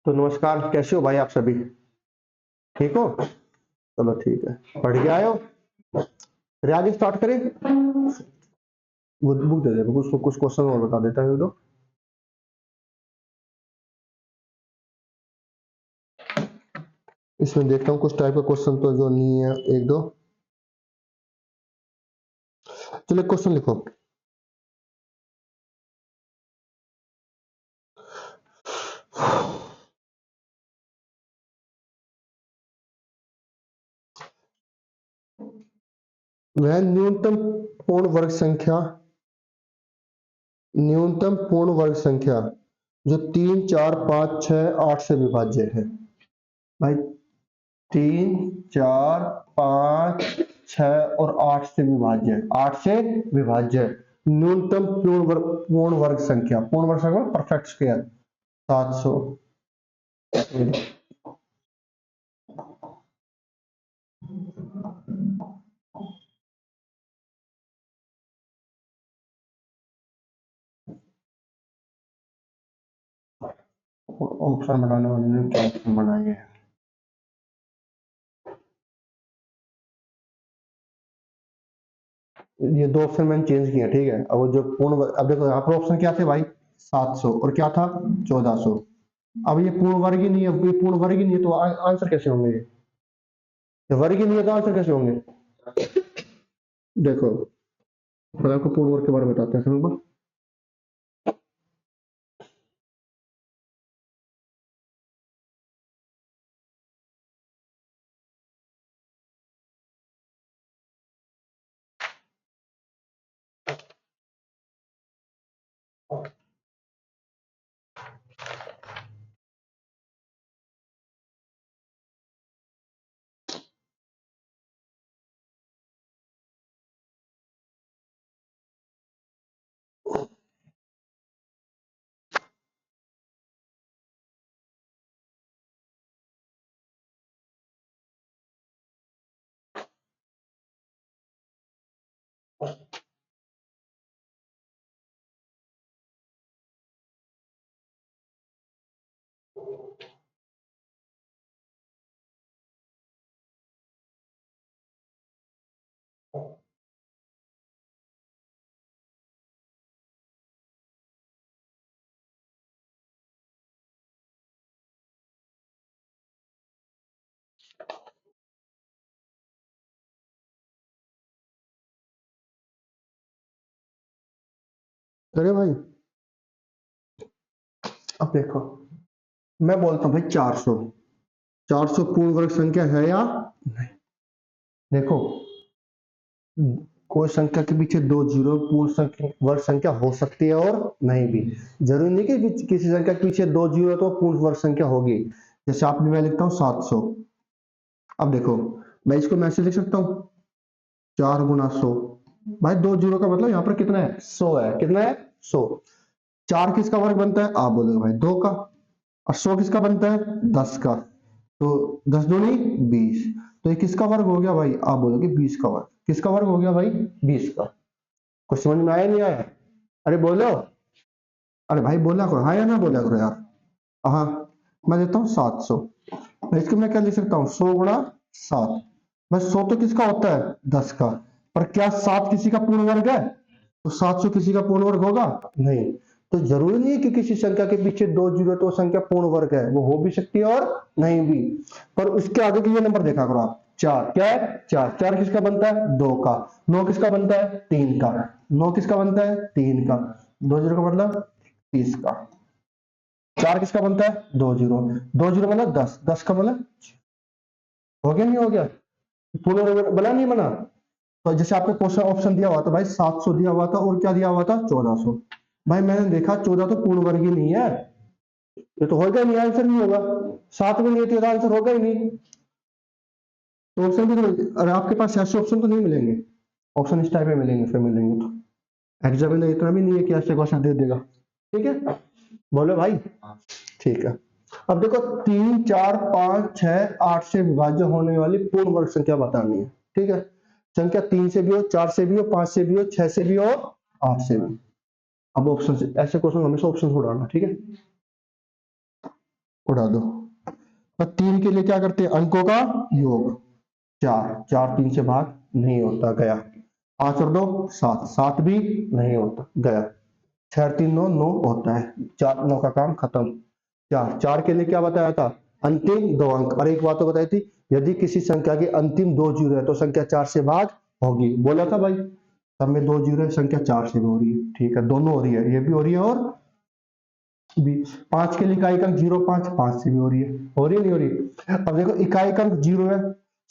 तो नमस्कार, कैसे हो भाई आप सभी? ठीक हो? चलो ठीक है। पढ़ के आए हो? फिर आगे स्टार्ट करें। वो बुक दे दे, कुछ कुछ क्वेश्चन और बता देता है तो। इसमें देखता हूँ कुछ टाइप का क्वेश्चन तो जो नहीं है, एक दो। चलो क्वेश्चन लिखो। वह न्यूनतम पूर्ण वर्ग संख्या जो 3, 4, 5, 6, 8 से विभाज्य है। भाई 3, 4, 5, 6 और 8 से विभाज्य है। 8 से विभाज्य है। न्यूनतम पूर्ण वर्ग संख्या, पूर्ण वर्ग संख्या परफेक्ट स्क्वायर 700। ऑप्शन बनाने वाले ने क्या ऑप्शन बनाए हैं? ये दो ऑप्शन मैंने चेंज किए, ठीक है। अब वो जो अब देखो यहाँ पर ऑप्शन क्या थे भाई? 700 और क्या था? 1400। अब ये पूर्ण वर्ग ही नहीं है, ये पूर्ण वर्ग ही नहीं है तो आंसर कैसे होंगे? ये वर्ग ही नहीं है तो आंसर कैसे होंगे? देखो, मैं आपको पूर्ण वर्ग के बारे में बताते हैं, समझ। अरे भाई, अब देखो, मैं बोलता हूँ भाई 400। 400 पूर्ण वर्ग संख्या है या नहीं? देखो, कोई संख्या के पीछे दो जीरो पूर्ण संख्या वर्ग संख्या हो सकती है और नहीं भी। जरूरी नहीं कि किसी संख्या के पीछे दो जीरो तो पूर्ण वर्ग संख्या होगी। जैसे आपने, मैं लिखता हूँ 700। अब देखो, मैं इसको मैं ऐसे लिख सकता हूँ 4 × 100। भाई दो जीरो का मतलब यहाँ पर कितना है? 100 है। कितना है? 100। 4 किसका वर्ग बनता है? आप बोलोगे भाई 2 का। और 100 किसका बनता है? 10 का। तो 10 दूनी 20। तो ये किसका वर्ग हो गया भाई? आप बोलोगे 20 का वर्ग। किसका वर्ग हो गया भाई? 20 का। कुछ समझ में आया नहीं आया? अरे बोलो। अरे भाई बोला करो, हाँ या ना बोला करो यार। हाँ, मैं देता हूँ 700। इसको मैं क्या लिख सकता हूँ? 100 × 7। बस 100 तो किसका होता है? 10 का। पर क्या 7 किसी का पूर्ण वर्ग है? तो 700 किसी का पूर्ण वर्ग होगा? नहीं। तो जरूरी नहीं है कि किसी संख्या के पीछे दो जीरो तो संख्या पूर्ण वर्ग है, वो हो भी सकती है और नहीं भी। पर उसके आगे के ये नंबर देखा करो आप। 4 क्या है? 4। 4 किसका बनता है? 2 का। 9 किसका बनता है? 3 का। 9 किसका बनता है? 3 का। दो जीरो का मतलब 30 का। 4 किसका बनता है? 2 जीरो। 2 जीरो मतलब 10। 10 का मतलब हो गया नहीं हो गया? पूर्ण वर्ग बना नहीं बना? तो जैसे आपको क्वेश्चन ऑप्शन दिया हुआ था भाई, 700 दिया हुआ था और क्या दिया हुआ था? 1400। भाई मैंने देखा 14 तो पूर्ण वर्ग ही नहीं है, ये तो होगा ही नहीं, आंसर नहीं होगा। 7 में नहीं है तो आंसर होगा ही नहीं। तो ऑप्शन भी तो, अरे आपके पास ऐसे ऑप्शन तो नहीं मिलेंगे। ऑप्शन इस टाइप में मिलेंगे, फिर मिलेंगे तो एग्जामिनर इतना भी नहीं है कि ऐसे क्वेश्चन दे देगा। ठीक है, बोलो भाई। ठीक है। अब देखो, 3, 4, 5, 6, 8 से विभाज्य होने वाली पूर्ण वर्ग संख्या बतानी है। ठीक है, संख्या 3 से भी हो, 4 से भी हो, 5 से भी हो, 6 से भी हो, 8 से भी। अब ऑप्शन से ऐसे क्वेश्चन हमेशा ऑप्शन से उड़ाना, ठीक है। उड़ा दो। तो 3 के लिए क्या करते हैं, अंकों का योग। 4, 4 3 से भाग नहीं होता, गया। 5 और 2 7, 7 भी नहीं होता, गया। 6 और 3 9, 9 होता है। 4 9 का काम खत्म। 4, 4 के लिए क्या बताया था, अंतिम 2 अंक। और एक बात तो बताई थी, यदि किसी संख्या के अंतिम 2 जीरो है तो संख्या 4 से भाग होगी, बोला था भाई। सब में 2 जीरो है, संख्या 4 से भी हो रही है, ठीक है, दोनों हो रही है, ये भी हो रही है और भी। 5 के लिए इकाई अंक 0,5, 5 से भी हो रही है, हो रही है नहीं हो रही। अब देखो इकाई अंक 0 है,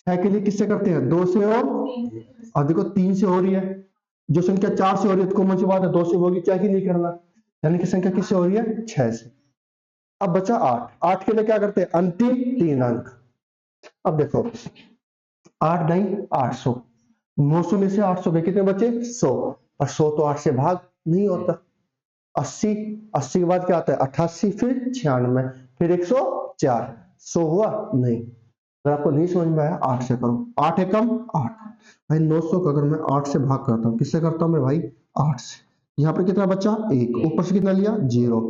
6 के लिए किससे करते हैं, 2 से। और अब देखो 3 से हो रही है, जो संख्या 4 से हो रही है तो कॉमन सी बात है 2 से होगी, क्या ही नहीं करना। यानी कि संख्या किससे हो रही है, 6 से। अब बचा 8, 8 के लिए क्या करते हैं, अंतिम 3 अंक। अब देखो 8 नहीं 800, 900 में से 800 गए, कितने बचे, 100। और 100 तो 8 से भाग नहीं होता। 80, 80 के बाद क्या आता है, 88, फिर 96, फिर 104। 100 हुआ नहीं। अगर आपको नहीं समझ में आया 8 से करो, 8 एकम 8। भाई 900 का अगर मैं 8 से भाग करता हूँ, किससे करता हूँ मैं भाई, 8 से। यहाँ पर कितना बचा, 1, ऊपर से कितना लिया, 0,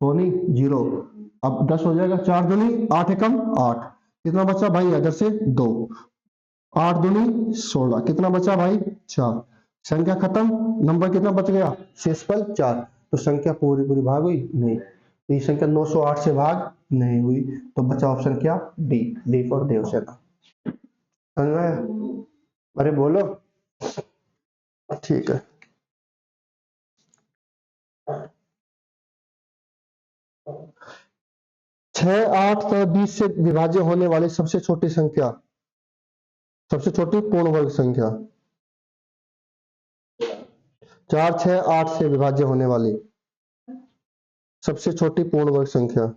तो नहीं 0। अब 10 हो जाएगा, 4 दूनी 8 एकम 8, कितना बचा भाई इधर से 2, 8 दूनी 16, कितना बचा भाई 4। संख्या खत्म, नंबर कितना बच गया, शेषफल 4। तो संख्या पूरी पूरी भाग हुई नहीं, तो ये संख्या 908 से भाग नहीं हुई। तो बचा ऑप्शन क्या, डी, डी फॉर देवसेना। समझ में आया? अरे बोलो। ठीक है। 6 8 तो 20 से विभाज्य होने वाली सबसे छोटी संख्या, सबसे छोटी पूर्ण वर्ग संख्या। 4 6 8 से विभाज्य होने वाली सबसे छोटी पूर्ण वर्ग संख्या।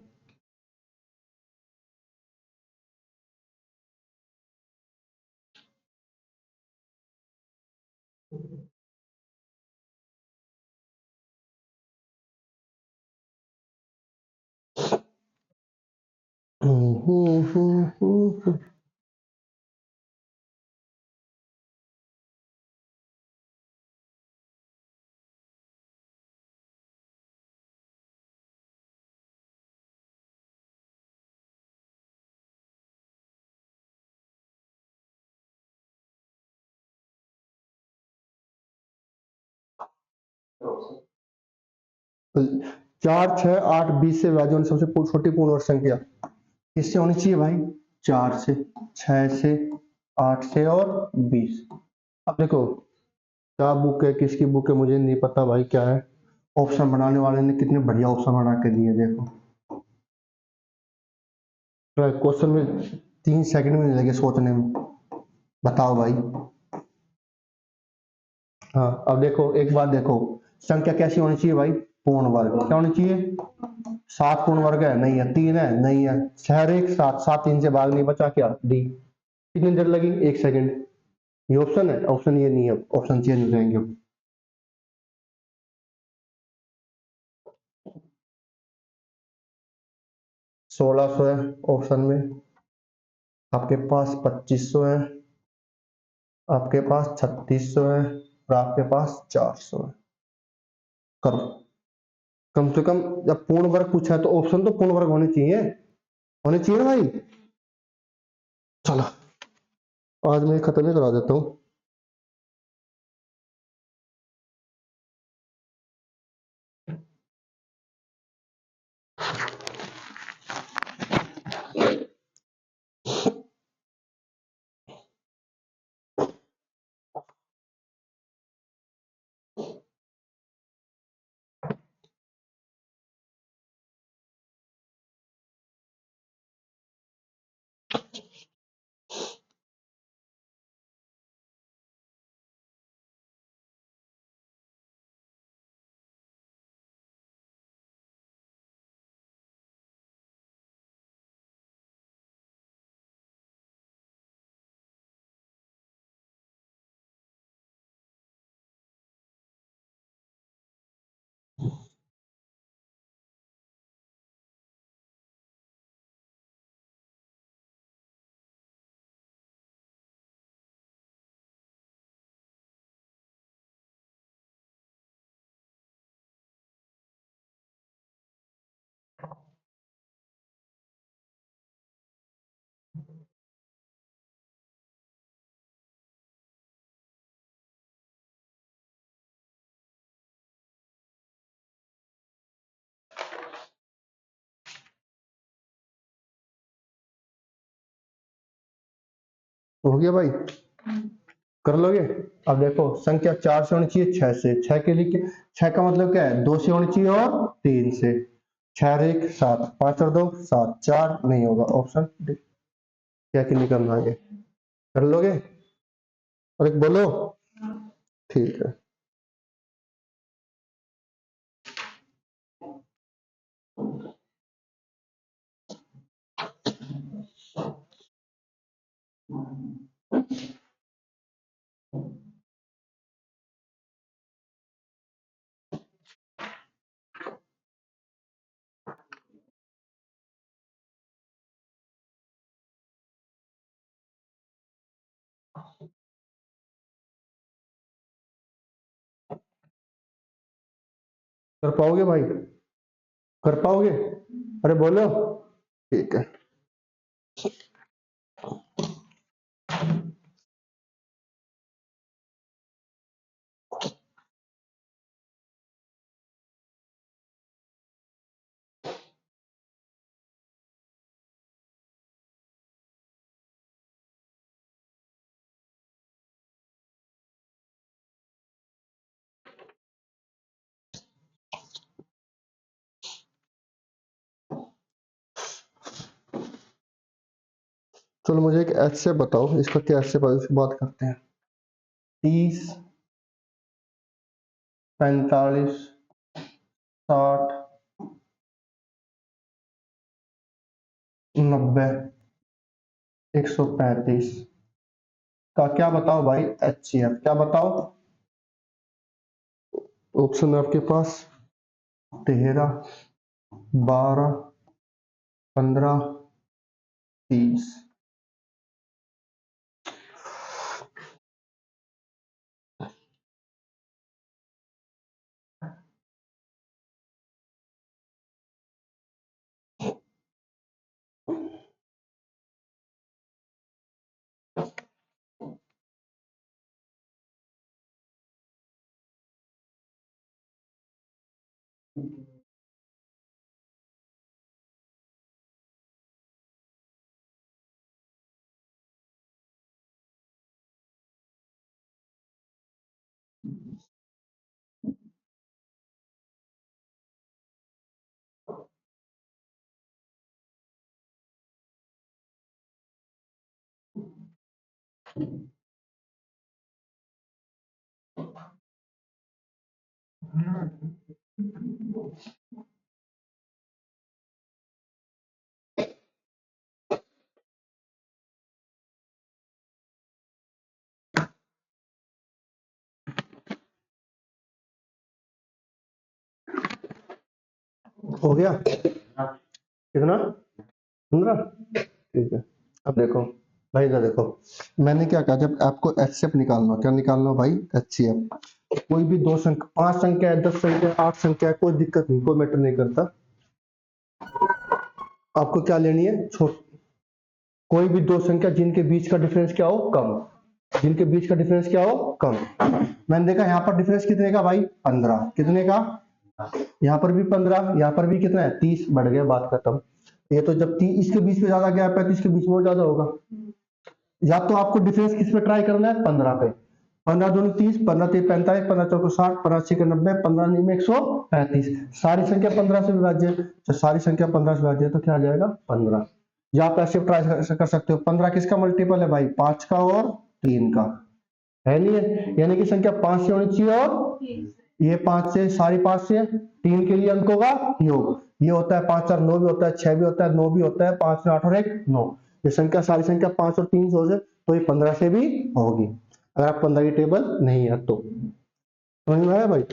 चार छह आठ 20 से विभाज्य होने सबसे छोटी पूर्ण वर्ग संख्या किससे होनी चाहिए भाई, 4 से, 6 से, 8 से और 20। अब देखो क्या बुक है, किसकी बुक है मुझे नहीं पता भाई, क्या है। ऑप्शन बनाने वाले ने कितने बढ़िया ऑप्शन बना के दिए, देखो। क्वेश्चन में 3 सेकंड में नहीं लगे सोचने में, बताओ भाई। हाँ अब देखो एक बात देखो, संख्या कैसी होनी चाहिए भाई, पूर्ण वर्ग। क्या होनी चाहिए, 7 पूर्ण वर्ग है, नहीं है, 3 है, नहीं है, 6 और 1 7, 7 3 से भाग नहीं, बचा क्या, डी। कितनी देर लगी, 1 सेकंड। ये ऑप्शन है, ऑप्शन ये नहीं है, ऑप्शन चेंज हो जाएंगे। 1600 है ऑप्शन में, आपके पास 2500 है, आपके पास 3600 है, और आपके पास 400 है। करो, कम से कम जब पूर्ण वर्ग पूछा है तो ऑप्शन तो पूर्ण वर्ग होने चाहिए ना भाई। चलो आज मैं खत्म ही करा देता हूँ। हो गया भाई, कर लोगे। अब देखो संख्या 4 से होनी चाहिए 6 से, 6 के लिए 6 का मतलब क्या है, 2 से होनी चाहिए और 3 से। 6 और 1 7, 5 और 2 7, 4 नहीं होगा, ऑप्शन डी। क्या कि नहीं करना आगे, कर लोगे? और एक बोलो, ठीक है। कर पाओगे भाई, कर पाओगे? अरे बोलो, ठीक है। चलो मुझे एक एच से बताओ, इसका क्या एच से बात करते हैं। 30 45 60 90 135 का क्या बताओ भाई, एच सी एफ क्या बताओ? ऑप्शन है आपके पास 13 12 15 30। हो गया कितना, 15, ठीक है। अब देखो भाई, इधर देखो, मैंने क्या कहा, जब आपको एचसीएफ निकालना हो, क्या निकालना हो भाई, एचसीएफ। कोई भी दो संख्या, 5 संख्या है, 10 संख्या है, 8 संख्या है, कोई दिक्कत नहीं, कोई मैटर नहीं करता। आपको क्या लेनी है, छोट कोई भी दो संख्या जिनके बीच का डिफरेंस क्या हो, कम। जिनके बीच का डिफरेंस क्या हो, कम। मैंने देखा यहाँ पर डिफरेंस कितने का भाई, 15, कितने का, यहाँ पर भी 15, यहाँ पर भी कितना है, 30, बढ़ गया, बात खत्म। ये तो जब 30 इसके बीच में ज्यादा गैप है तो इसके बीच में और ज्यादा होगा। या तो आपको डिफरेंस किस पे ट्राई करना है, 15 पे। 15 दूनी 30, 15 3 45, 15 चौको 60, 15 6 90, 15 9 में 135। सारी संख्या 15 से विभाज्य है, तो सारी संख्या 15 से विभाज्य है, तो क्या आ जाएगा, 15। या आप ऐसे ट्राई कर सकते हो, 15 किसका मल्टीपल है भाई, 5 का और 3 का, है नहीं है, यानी कि संख्या 5 से होनी चाहिए, और ये 5 से, सारी 5 से, 3 के लिए अंकों का योग। ये होता है 5 और 9 भी होता है, 6 भी होता है, 9 भी होता है, 5 में 8 और 1 9। ये संख्या, सारी संख्या 5 और 3 से हो जाए तो ये 15 से भी होगी, अगर आप 15 की टेबल नहीं है तो। समझ में आया भाई?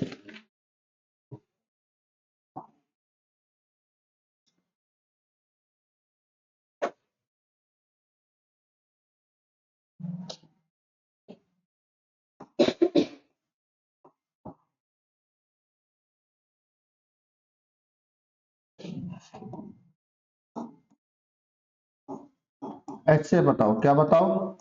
एच से बताओ, क्या बताओ?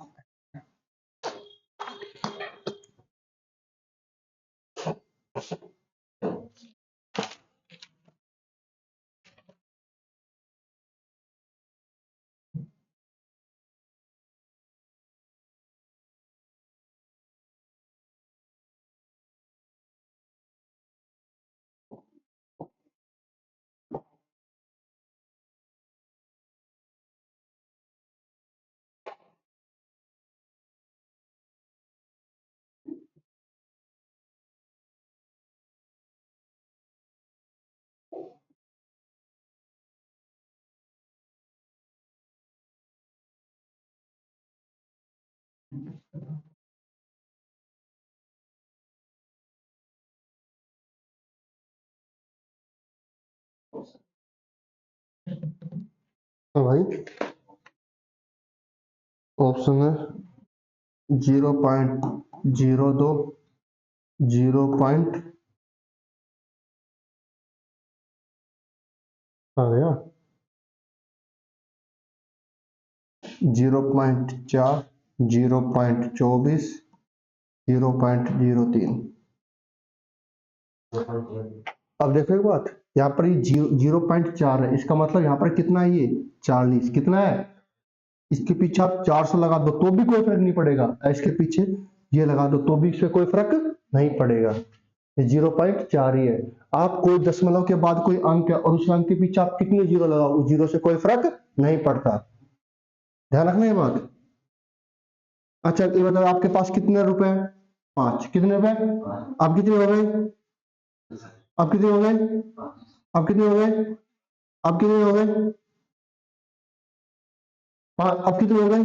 तो भाई ऑप्शन है 0.02, 0. आ गया 0.4, 0.24, 0.03। अब देखो एक बात, यहाँ पर ये 0.4 है, इसका मतलब यहाँ पर कितना है, ये 40 कितना है, इसके पीछे आप 400 लगा दो तो भी कोई फर्क नहीं पड़ेगा, इसके पीछे ये लगा दो तो भी इससे कोई फर्क नहीं पड़ेगा। ये 0.4 ही है। आप कोई दशमलव के बाद कोई अंक है और उस अंक के पीछे आप कितने जीरो लगाओ, उस जीरो से कोई फर्क नहीं पड़ता, ध्यान रखना ये बात। अच्छा ये बताओ आपके पास कितने रुपए हैं, 5, कितने रुपए, अब कितने हो गए, अब कितने हो गए, अब कितने हो गए, अब कितने हो गए, अब कितने हो गए।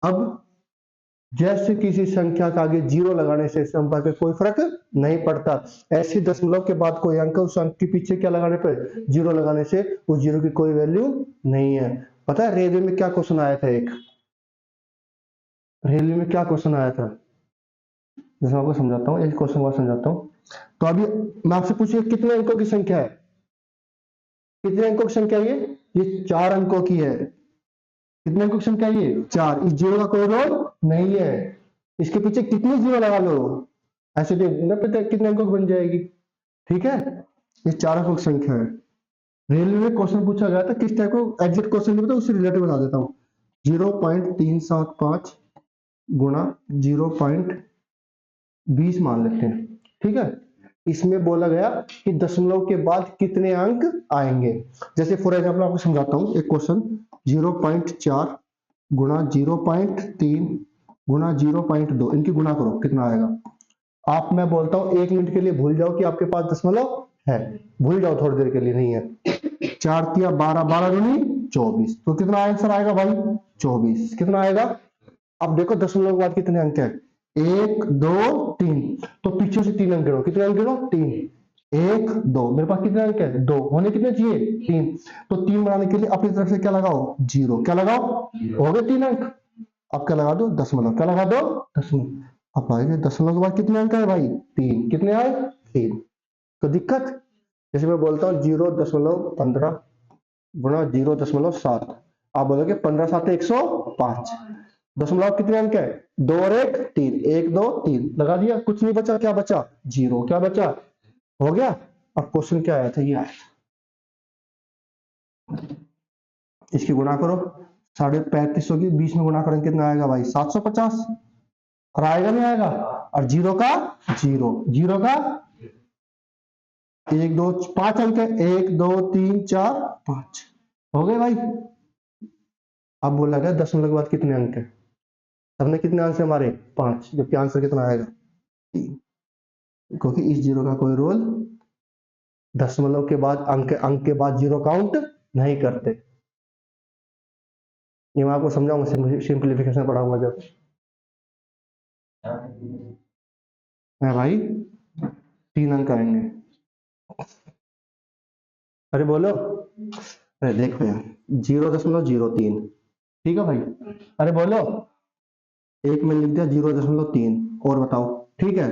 अब जैसे किसी संख्या का आगे जीरो लगाने से संख्या पे कोई फर्क नहीं पड़ता, ऐसे दशमलव के बाद कोई अंक उस अंक के पीछे क्या लगाने पर, जीरो लगाने से उस जीरो की कोई वैल्यू नहीं है। पता है रेलवे में क्या क्वेश्चन आया था, एक रेलवे में क्या क्वेश्चन आया था, जैसे आपको समझाता हूँ, एक क्वेश्चन को समझाता हूँ। तो अभी मैं आपसे पूछिए कितने अंकों की संख्या है, कितने अंकों की संख्या है ये 4 अंकों की है, कितने अंकों की संख्या है ये 4, इस जीरो का कोई रोल नहीं है, इसके पीछे कितने जीरो लगा लो ऐसे न पता कितने अंकों की बन जाएगी, ठीक है, ये 4 अंकों की संख्या है। रेलवे में क्वेश्चन पूछा गया था किस टाइप को, एग्जैक्ट क्वेश्चन नहीं पता उससे रिलेटेड बता देता हूँ, 0.375 गुणा 0.20 मान लेते हैं, ठीक है। इसमें बोला गया कि दशमलव के बाद कितने अंक आएंगे, जैसे फॉर एग्जाम्पल आपको समझाता हूँ एक क्वेश्चन, 0.4 गुणा 0.3 गुणा 0.2, इनकी गुणा करो कितना आएगा। आप मैं बोलता हूँ 1 मिनट के लिए भूल जाओ कि आपके पास दशमलव है, भूल जाओ थोड़ी देर के लिए, नहीं है। 4 तिया 12, 12 दूनी 24, तो कितना आंसर आएगा भाई 24, कितना आएगा। अब देखो दशमलव के बाद कितने अंक है, 1 2 3, तो पीछे से 3 अंक गिनो, कितने अंक गिनो 3, 1 2, मेरे पास कितने अंक है 2, होने कितने चाहिए 3, तो 3 बनाने के लिए अपनी तरफ से क्या लगाओ, जीरो, क्या लगाओ, हो गए 3 अंक। अब क्या लगा दो दशमलव, क्या लगा दो दशमलव। अब आएंगे दशमलव के बाद कितने अंक है भाई 3, कितने आए 3, तो दिक्कत, जैसे मैं बोलता हूँ 0.15 गुणा 0.7, आप बोलोगे 15 7 105, दशमलव कितने अंक है 2 और 1 3, 1 2 3 लगा दिया, कुछ नहीं बचा, क्या बचा जीरो, क्या बचा, हो गया। अब क्वेश्चन क्या आया था, ये आया था, इसकी गुणा करो 3550 की 20 में गुणा करेंगे कितना आएगा भाई 750, और आएगा नहीं आएगा, और जीरो का जीरो, जीरो का 1 2 5 अंक है, 1 2 3 4 5, हो गए भाई। अब बोला गया दशमलव के बाद कितने अंक है, सबने कितने आंसर हमारे 5, जबकि आंसर कितना आएगा 3, क्योंकि इस जीरो का कोई रोल, दशमलव के बाद अंक के बाद जीरो काउंट नहीं करते। ये मैं आपको समझाऊंगा, सिंप्लीफिकेशन पढ़ाऊंगा जब, है भाई 3 अंक आएंगे। अरे बोलो, अरे देखो यार 0.03, ठीक है भाई, अरे बोलो, एक में लिख दिया 0.3, और बताओ, ठीक है,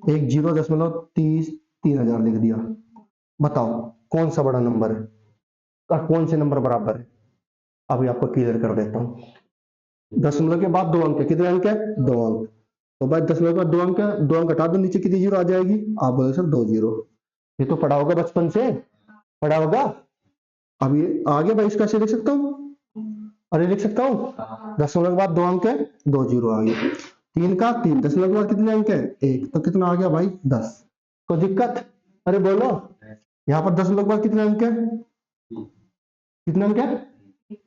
एक 0.30 लिख दिया, बताओ कौन सा बड़ा नंबर है और कौन से नंबर बराबर है। अभी आपको क्लियर कर देता हूँ, दशमलव के बाद 2 अंक है, कितने अंक है 2 अंक, तो भाई दशमलव के बाद 2 अंक है, 2 अंक हटा दो, नीचे कितनी जीरो आ जाएगी, आप बोले सर 2 जीरो, ये तो पढ़ा होगा बचपन से, पढ़ा होगा। अब ये आगे भाई इसका से लिख सकता हूँ, अरे लिख सकता हूँ, दशमलव के बाद 2 अंक है, 2 जीरो आ गए, 3 का 3, दशमलव के बाद कितने अंक है 1, तो कितना आ गया भाई 10, कोई दिक्कत, अरे बोलो, यहाँ पर दशमलव के बाद कितने अंक है, कितने अंक है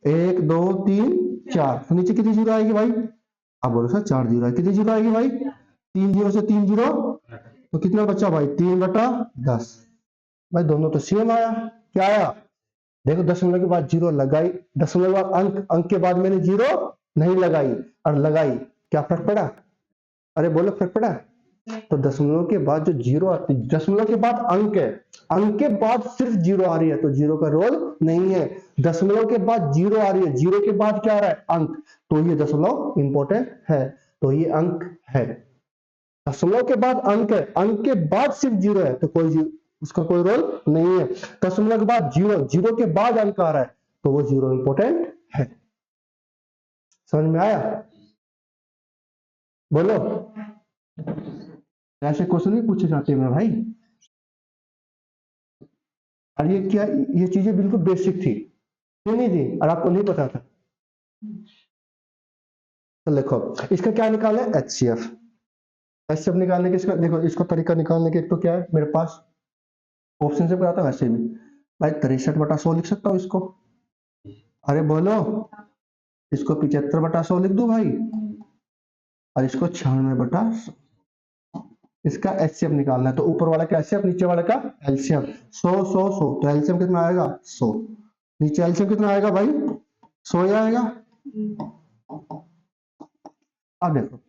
1 2 3 4, तो नीचे कितनी जीरो आएगी भाई, अब बोलो सर 4 जीरो है, कितनी जीरो आएगी भाई 3 जीरो से 3 जीरो, तो कितना बचा भाई 3/10, भाई दोनों तो सेम आया, क्या आया, देखो दशमलव के बाद जीरो लगाई, दशमलव के बाद अंक, अंक के बाद मैंने जीरो नहीं लगाई और लगाई, क्या फर्क पड़ा? अरे बोलो फर्क पड़ा? तो दशमलव के बाद जो जीरो आती, दशमलव के बाद अंक है, अंक के बाद सिर्फ जीरो आ रही है तो जीरो का रोल नहीं है। दशमलव के बाद जीरो आ रही है, जीरो के बाद क्या आ रहा है? अंक, तो ये दशमलव इंपॉर्टेंट है, तो ये अंक है। दशमलव के बाद अंक है, अंक के बाद सिर्फ जीरो है तो कोई उसका कोई रोल नहीं है। दशमलव के बाद जीरो, जीरो के बाद अंक आ रहा है तो वो जीरो इंपॉर्टेंट है। समझ में आया? बोलो। ऐसे क्वेश्चन नहीं पूछे जाते मेरे भाई। और ये क्या, ये चीजें बिल्कुल बेसिक थी, क्यों नहीं थी और आपको नहीं पता था? तो देखो इसका क्या निकालना है? HCF। HCF निकालने के इसका देखो, इसका तरीका निकालने के एक तो क्या है मेरे पास, ऑप्शन से कराता वैसे भी भाई 63/100 लिख सकता हूँ इसको। अरे बोलो, इसको 75/100 लिख दूं भाई, और इसको 96/100। इसका HCF निकालना है तो ऊपर वाला का HCF, नीचे वाला का LCM। 100 100 100 तो LCM कितना आएगा? 100। नीचे LCM कितना आएगा भाई? 100 ही आएगा। अब देखो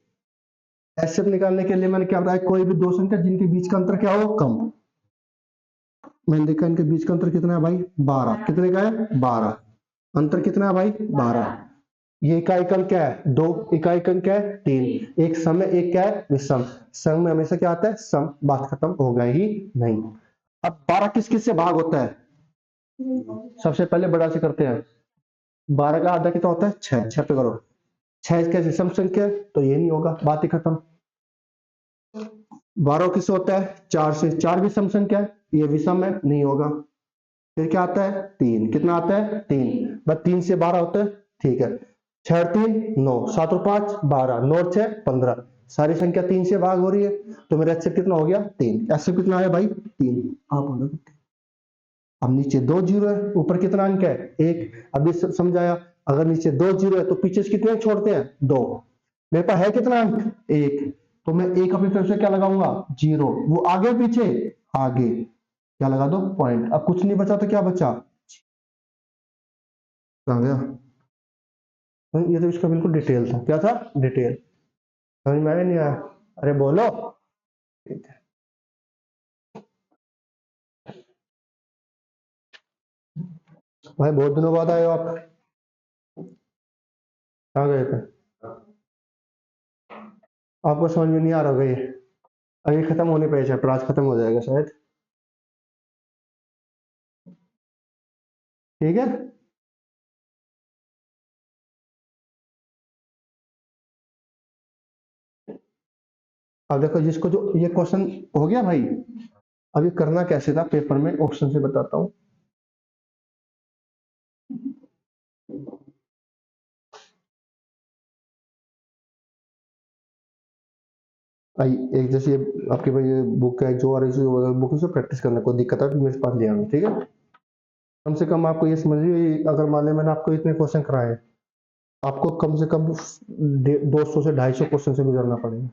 HCF निकालने के लिए मैंने क्या बताया, कोई भी दो संख्या जिनके बीच का अंतर क्या हो, कम। मैंने देखा इनके बीच का अंतर कितना है भाई? 12। कितने का है? 12। अंतर कितना है भाई? 12। ये इकाई अंक क्या है? 2। इकाई अंक क्या है? 3। एक सम है, एक क्या है? विषम। सम में हमेशा क्या आता है? सम। बात खत्म, होगा ही नहीं। अब 12 किस किस से भाग होता है? सबसे पहले बड़ा से करते हैं। 12 का आधा कितना होता है? 6। 6 पे करो। 6 कैसे सम संख्या है तो ये नहीं होगा, बात ही खत्म। 12 किससे होता है? 4 से। 4 भी सम संख्या है, ये विषम है, नहीं होगा। फिर क्या आता है? 3। कितना आता है? 3। बस 3 से 12 होता है, ठीक है। 6 और 3 9, 7 और 5 12, 9 और 6 15। सारी संख्या 3 से भाग हो रही है तो मेरा HCF कितना हो गया? 3। HCF कितना आया भाई? 3। आप बोलो। अब नीचे 2 जीरो है, ऊपर कितना अंक है? 1। अभी समझाया, अगर नीचे 2 जीरो है तो पीछे कितने छोड़ते हैं? 2। मेरे पास है कितना अंक? 1। तो मैं एक अपनी तरफ से क्या लगाऊंगा? 0। वो आगे पीछे? आगे। क्या लगा दो? पॉइंट। अब कुछ नहीं बचा तो क्या बचा? आ गया। ये तो इसका बिल्कुल डिटेल था। क्या था? डिटेल। समझ में आया नहीं आया? अरे बोलो। भाई बहुत दिनों बाद आए हो आप, कहाँ गए थे? आपको समझ में नहीं आ रहा होगा ये, अभी खत्म होने पे चैप्टर, आज खत्म हो जाएगा शायद। ठीक है। अब देखो जिसको जो ये क्वेश्चन हो गया भाई, अभी करना कैसे था पेपर में, ऑप्शन से बताता हूँ। एक जैसे ये आपके पास ये बुक है जो, और बुक से प्रैक्टिस करना, कोई दिक्कत है तो मेरे पास ले आना, ठीक है। कम से कम आपको ये समझिए, अगर मान लें मैंने आपको इतने क्वेश्चन कराए, आपको कम से कम 200 से 250 क्वेश्चन से गुजरना पड़ेगा,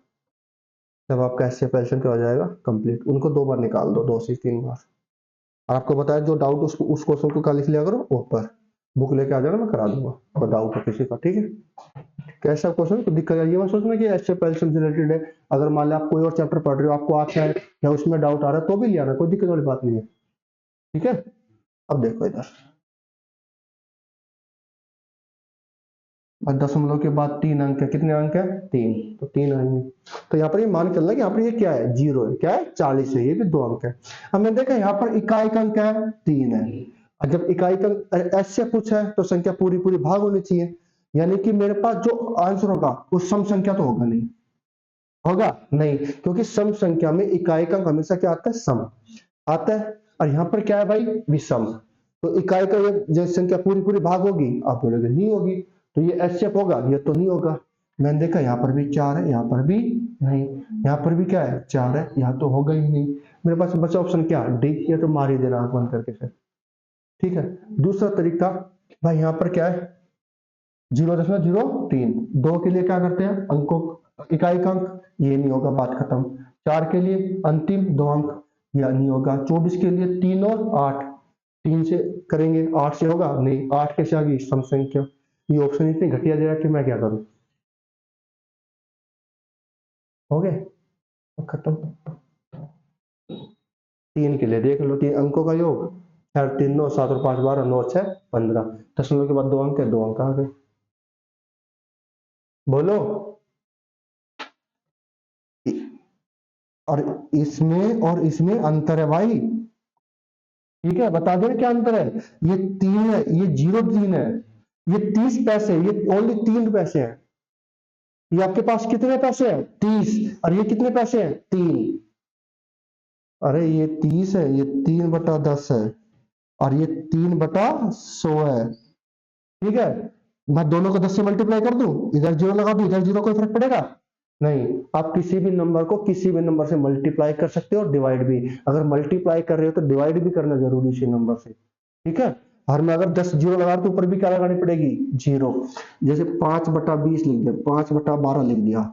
जब आपका HCF LCM क्या हो जाएगा कंप्लीट। उनको 2 बार निकाल दो, 2 से 3 बार। और आपको बताया जो डाउट उस क्वेश्चन को कल लिख लिया करो ऊपर, बुक लेके आ जाना, मैं करा दूंगा अगर डाउट हो किसी का, ठीक है। कैसा क्वेश्चन तो दिक्कत है, ये मत सोचना कि HCF LCM से रिलेटेड है। अगर मान लिया आप कोई और चैप्टर पढ़ रहे हो, आपको आता है या उसमें डाउट आ रहा है तो भी ले आना, कोई दिक्कत वाली बात नहीं है, ठीक है। अब देखो इधर, और दशमलव के बाद 3 अंक है, कितने अंक है? 3, तो 3 आएंगे। तो यहाँ पर ये मान चलना कि यहाँ पर ये क्या है? 0 है। क्या है? 40 है, ये भी 2 अंक है। अब मैंने देखा यहाँ पर इकाई का अंक क्या है? 3 है। और जब इकाई का ऐसे पूछा है तो संख्या पूरी पूरी भाग होनी चाहिए, यानी कि मेरे पास जो आंसर होगा वो सम संख्या तो होगा नहीं, होगा नहीं, क्योंकि सम संख्या में इकाई का अंक हमेशा क्या आता है? सम आता है। और यहाँ पर क्या है भाई? विषम। तो इकाई का ये संख्या पूरी पूरी भाग होगी, आप बोलोगे नहीं होगी, तो ये HCF होगा, ये तो नहीं होगा। मैंने देखा यहाँ पर भी 4 है, यहाँ पर भी नहीं, यहाँ पर भी क्या है? 4 है, यहाँ तो होगा ही नहीं। मेरे पास बचा ऑप्शन क्या? डी, ये तो मार ही देना आंख बंद करके फिर, ठीक है। दूसरा तरीका भाई, यहाँ पर क्या है? 0.03। 2 के लिए क्या करते हैं? अंकों, इकाई का अंक, ये नहीं होगा, बात खत्म। 4 के लिए अंतिम 2 अंक, या नहीं होगा। 24 के लिए 3 और 8, 3 से करेंगे, 8 से होगा नहीं, 8 कैसे आ गई? सम संख्या। ये ऑप्शन इतनी घटिया दे रहा है कि मैं क्या करूं। हो गए, खत्म। 3 के लिए देख लो, 3 अंकों का योग, 4 3 9, 7 और 5 12, 9 6 15, दशमलव के बाद 2 अंक है, 2 अंक आ गए। बोलो। और इसमें अंतर है भाई, ठीक है, बता दो क्या अंतर है। ये 3 है, ये 0 3 है, ये 30 पैसे, ये ओनली 3 पैसे हैं। ये आपके पास कितने पैसे हैं 30, और ये कितने पैसे हैं 3। अरे ये 30 है, ये 3/10 है, और ये 3/100 है, ठीक है। मैं दोनों को 10 से मल्टीप्लाई कर दूं, इधर 0 लगा दूं, इधर 0, कोई फर्क पड़ेगा नहीं। आप किसी भी नंबर को किसी भी नंबर से मल्टीप्लाई कर सकते हो और डिवाइड भी। अगर मल्टीप्लाई कर रहे हो तो डिवाइड भी करना जरूरी है नंबर से, ठीक है। और मैं अगर 10 0 लगा तो ऊपर भी क्या लगानी पड़ेगी 0। जैसे 5/20 लिख दिया, 5/12 लिख दिया,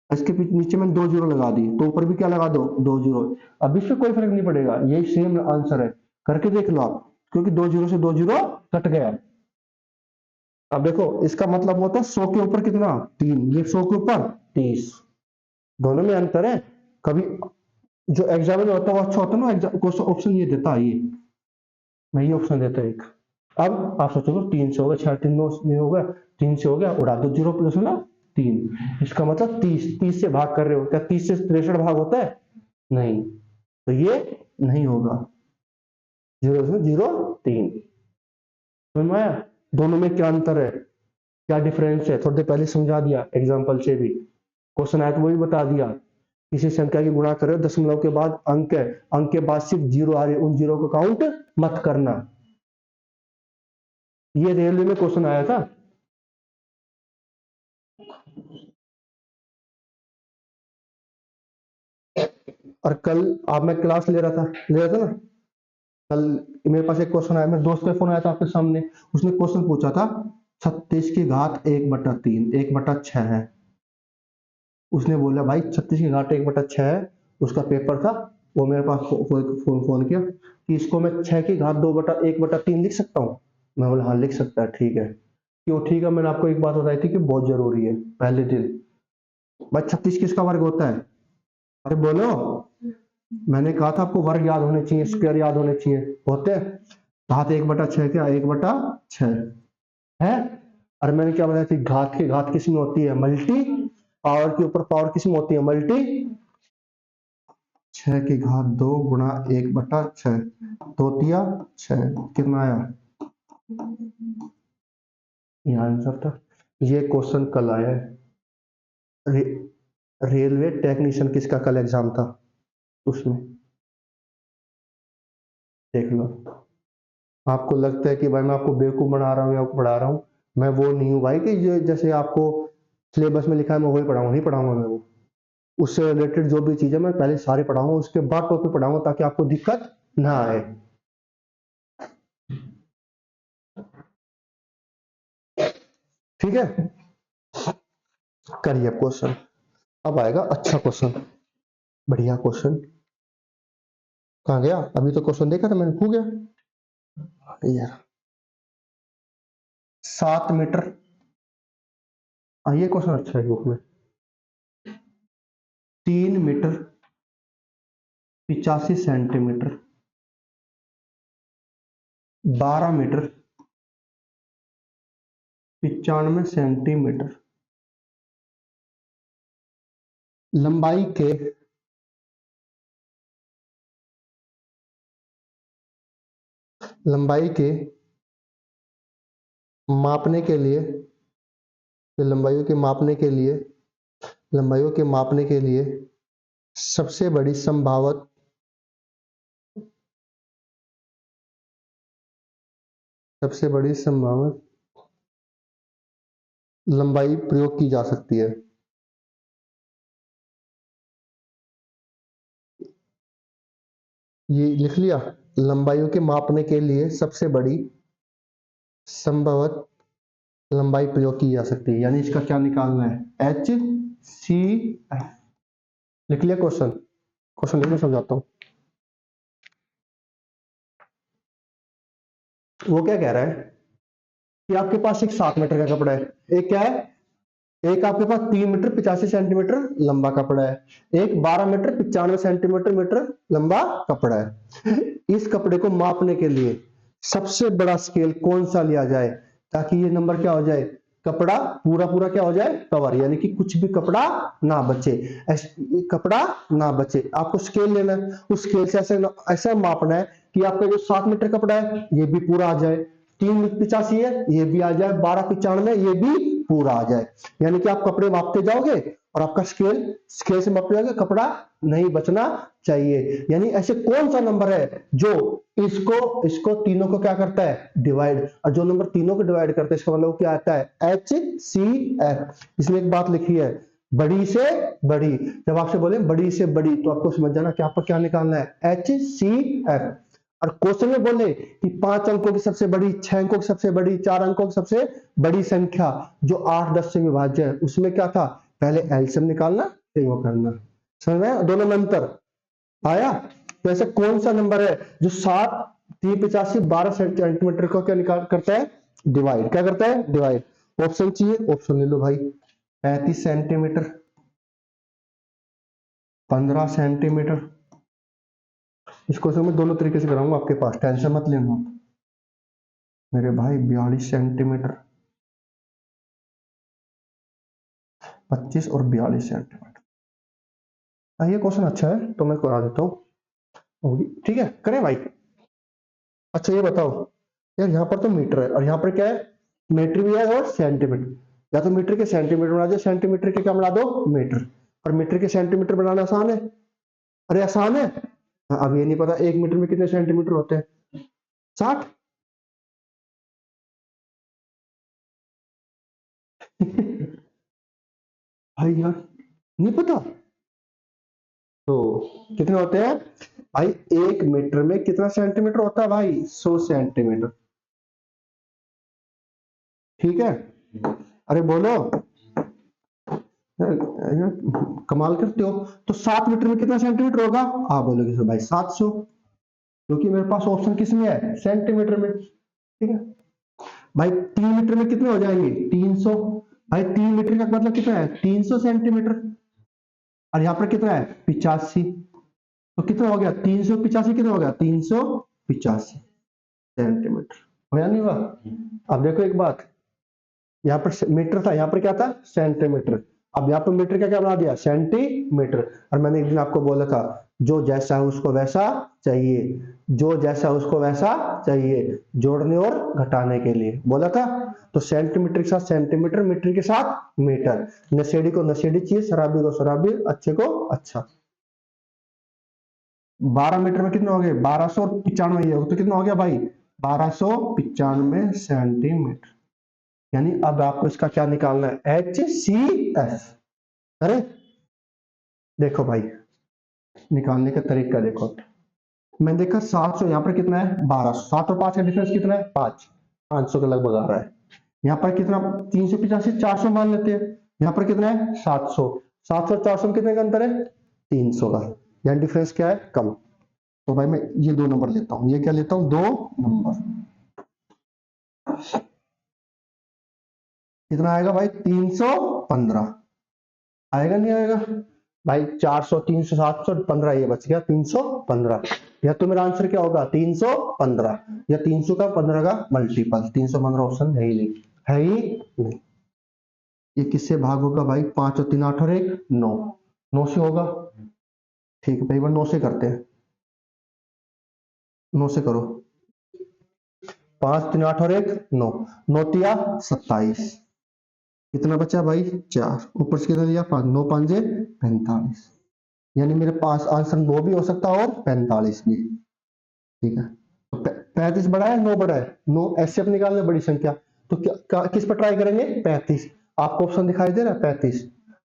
इसके नीचे मैंने 2 0 लगा दी, तो ऊपर भी क्या लगा दो 2 0। अब इससे कोई फर्क नहीं पड़ेगा, यही सेम आंसर है, करके देख लो आप, क्योंकि 2 0 से 2 0 कट गया। अब देखो इसका मतलब होता है 100 के ऊपर कितना 3, ये 100 के ऊपर 30, दोनों में अंतर है। कभी जो एग्जाम में होता है वो अच्छा होता है ना, एग्जाम ऑप्शन ये देता है, ये मैं ये ऑप्शन देता है एक। अब आप सोचोगे 3 से हो गया, 6 3 9 हो गया, 3 से हो गया, उड़ा दो 0 प्लस ना 3, इसका मतलब 30 से भाग कर रहे हो, क्या 30 से 63 भाग होता है नहीं, तो ये नहीं होगा, 0 समझ में आया। दोनों में क्या अंतर है, क्या डिफरेंस है, थोड़ी देर पहले समझा दिया एग्जाम्पल से भी, क्वेश्चन आया तो वो भी बता दिया। किसी संख्या की गुणा करे, दशमलव के बाद अंक है, अंक के बाद सिर्फ 0 आ रही, उन 0 को काउंट मत करना। ये रेलवे में क्वेश्चन आया था। और कल आप मैं क्लास ले रहा था ना, कल मेरे पास एक क्वेश्चन आया, मेरे दोस्त का फोन आया था आपके सामने, उसने क्वेश्चन पूछा था 36 की घात 1/3 1/6 है। उसने बोला भाई 36 की घात 1/6 है, उसका पेपर था, वो मेरे पास फोन किया कि इसको मैं 6 की घात 2/1/3 लिख सकता हूँ। मैं बोला हाँ लिख सकता है, ठीक है। क्यों ठीक है, मैंने आपको एक बात बताई थी कि बहुत जरूरी है पहले दिन। भाई 36 किसका वर्ग होता है, अरे बोलो। मैंने कहा था आपको वर्ग याद होने चाहिए, स्क्वायर याद होने चाहिए, होते हैं। घात 1/6 क्या 1/6 है। और मैंने क्या बताया थी, घात की घात किस में होती है मल्टी, पावर के ऊपर पावर किस में होती है मल्टी। 6 की घात 2 गुणा 1/6, 2 तिया 6, कितना आया ये आंसर था। ये क्वेश्चन कल आया है। रे, रेलवे टेक्नीशियन किसका कल एग्जाम था, उसमें देख लो। आपको लगता है कि भाई मैं आपको बेवकूफ बना रहा हूँ या पढ़ा रहा हूँ, मैं वो नहीं हूँ भाई कि जैसे आपको सिलेबस में लिखा है मैं वही पढ़ाऊंगा, नहीं पढ़ाऊंगा मैं वो। उससे रिलेटेड जो भी चीजें मैं पहले सारे पढ़ाऊंगा, उसके बाद टॉपिक पढ़ाऊंगा ताकि आपको दिक्कत ना आए, ठीक है। करिए क्वेश्चन, अब आएगा अच्छा क्वेश्चन, बढ़िया क्वेश्चन। कहाँ गया, अभी तो क्वेश्चन देखा था मैंने, खो गया यार। 7 मीटर, ये क्वेश्चन अच्छा है बुक में। 3 मीटर 85 सेंटीमीटर, 12 मीटर 95 सेंटीमीटर, लंबाई के लंबाई के मापने के लिए, लंबाइयों के मापने के लिए, लंबाइयों के मापने के लिए सबसे बड़ी संभावित सबसे बड़ी संभावित लंबाई प्रयोग की जा सकती है। ये लिख लिया, लंबाइयों के मापने के लिए सबसे बड़ी संभवत लंबाई प्रयोग की जा सकती है, यानी इसका क्या निकालना है HCF। लिख लिया क्वेश्चन, क्वेश्चन लिखना समझाता हूँ। वो क्या कह रहा है, कि आपके पास एक 7 मीटर का कपड़ा है, एक क्या है, एक आपके पास 3 मीटर 85 सेंटीमीटर लंबा कपड़ा है, एक 12 मीटर 95 सेंटीमीटर मीटर लंबा कपड़ा है। इस कपड़े को मापने के लिए सबसे बड़ा स्केल कौन सा लिया जाए ताकि ये नंबर क्या हो जाए, कपड़ा पूरा पूरा क्या हो जाए, कवर, यानी कि कुछ भी कपड़ा ना बचे, कपड़ा ना बचे। आपको स्केल लेना है, उस स्केल से ऐसे ऐसा मापना है कि आपका जो 7 मीटर कपड़ा है ये भी पूरा आ जाए, 385 है ये भी आ जाए, 1295 ये भी पूरा आ जाए। यानी कि आप कपड़े मापते जाओगे और आपका स्केल स्केल से मापते जाओगे, कपड़ा नहीं बचना चाहिए। यानी ऐसे कौन सा नंबर है जो इसको इसको तीनों को क्या करता है, डिवाइड, और जो नंबर तीनों को डिवाइड करता है इसका मतलब क्या आता है, HCF। इसमें एक बात लिखी है, बड़ी से बड़ी, जब आपसे बोले बड़ी से बड़ी तो आपको समझ जाना कि आपको क्या निकालना है, HCF। और क्वेश्चन में बोले कि 5 अंकों की सबसे बड़ी, 6 अंकों की सबसे बड़ी, 4 अंकों की सबसे बड़ी संख्या जो 8 10 से विभाज्य है, उसमें क्या था, पहले एलसीएम निकालना फिर वो करना। समझ में आया? दोनों में अंतर आया? तो ऐसा कौन सा नंबर है जो 7 385 12 सेंटीमीटर को क्या निकाल करता है, डिवाइड, क्या करता है, डिवाइड। ऑप्शन चाहिए, ऑप्शन ले लो भाई, 35 सेंटीमीटर, 15 सेंटीमीटर। इसको मैं दोनों तरीके से कराऊंगा आपके पास, टेंशन मत लेना मेरे भाई। 42 सेंटीमीटर, 25 और 42 सेंटीमीटर। ये क्वेश्चन अच्छा है तो मैं करा देता हूँ, ठीक है, करें भाई। अच्छा ये बताओ यार, यहाँ पर तो मीटर है और यहाँ पर क्या है, मीटर भी है और सेंटीमीटर। या तो मीटर के सेंटीमीटर बना दो, सेंटीमीटर के क्या बना दो, मीटर। और मीटर के सेंटीमीटर बनाना आसान है, अरे आसान है। अब ये नहीं पता 1 मीटर में कितने सेंटीमीटर होते हैं, 60। भाई यार नहीं पता, तो कितने होते हैं भाई, 1 मीटर में कितना सेंटीमीटर होता है भाई, 100 सेंटीमीटर। ठीक है, अरे बोलो यार, कमाल करते हो। तो 7 मीटर में कितना सेंटीमीटर होगा, आप बोलोगे सर भाई 700, क्योंकि मेरे पास ऑप्शन किस में है, सेंटीमीटर में। ठीक है भाई, 3 मीटर में कितने हो जाएंगे, 300। भाई 3 मीटर का मतलब कितना है, 300 सेंटीमीटर। और यहाँ पर कितना है, 85। तो कितना हो गया, 385 कितना हो गया, 385 सेंटीमीटर। हो या नहीं हुआ? अब देखो एक बात, यहाँ पर मीटर था, यहाँ पर क्या था, सेंटीमीटर। अब यहाँ पर मीटर का क्या बना दिया, सेंटीमीटर। और मैंने एक दिन आपको बोला था, जो जैसा है उसको वैसा चाहिए, जो जैसा है उसको वैसा चाहिए, जोड़ने और घटाने के लिए बोला था। तो सेंटीमीटर के साथ सेंटीमीटर, मीटर के साथ मीटर, नशेड़ी को नशेड़ी चाहिए, शराबी को शराबी, अच्छे को अच्छा। 12 मीटर में कितने हो गए, 1295, तो कितना हो गया भाई, 1295 सेंटीमीटर। यानी अब आपको इसका क्या निकालना है, HCF। अरे देखो भाई, निकालने का तरीका देखो, मैंने देखा 700, यहाँ पर कितना है 1200, 7 और 5 का डिफरेंस कितना है, 500 के लगभग आ रहा है। यहाँ पर कितना, 385 400 मान लेते हैं, यहाँ पर कितना है 700, 700 400 में कितने का अंतर है, 300 का। यहाँ डिफरेंस क्या है, कम। तो भाई मैं ये 2 नंबर लेता हूँ, ये क्या लेता हूँ, 2 नंबर। कितना आएगा भाई, 315 आएगा, नहीं आएगा भाई, 400 300 715 ये बच गया 315। या तो मेरा आंसर क्या होगा, 315 या 300 का 15 का मल्टीपल, 315 ऑप्शन है ही नहीं, है ही नहीं। ये किससे भाग होगा भाई, 5 और 3 8 और 1 9, 9 से होगा। ठीक है भाई, 9 से करते हैं, 9 से करो, 5 3 8 और 1 9, 9 तिया 27, कितना बचा भाई 4, ऊपर से कितना लिया 5, 9 5 45। यानी मेरे पास आंसर 9 भी हो सकता है और 45 भी। ठीक है, तो 35 बड़ा है 9 बड़ा है, 9 एचसीएफ निकालने बड़ी संख्या, तो किस पर ट्राई करेंगे, 35। आपको ऑप्शन दिखाई दे रहा है 35,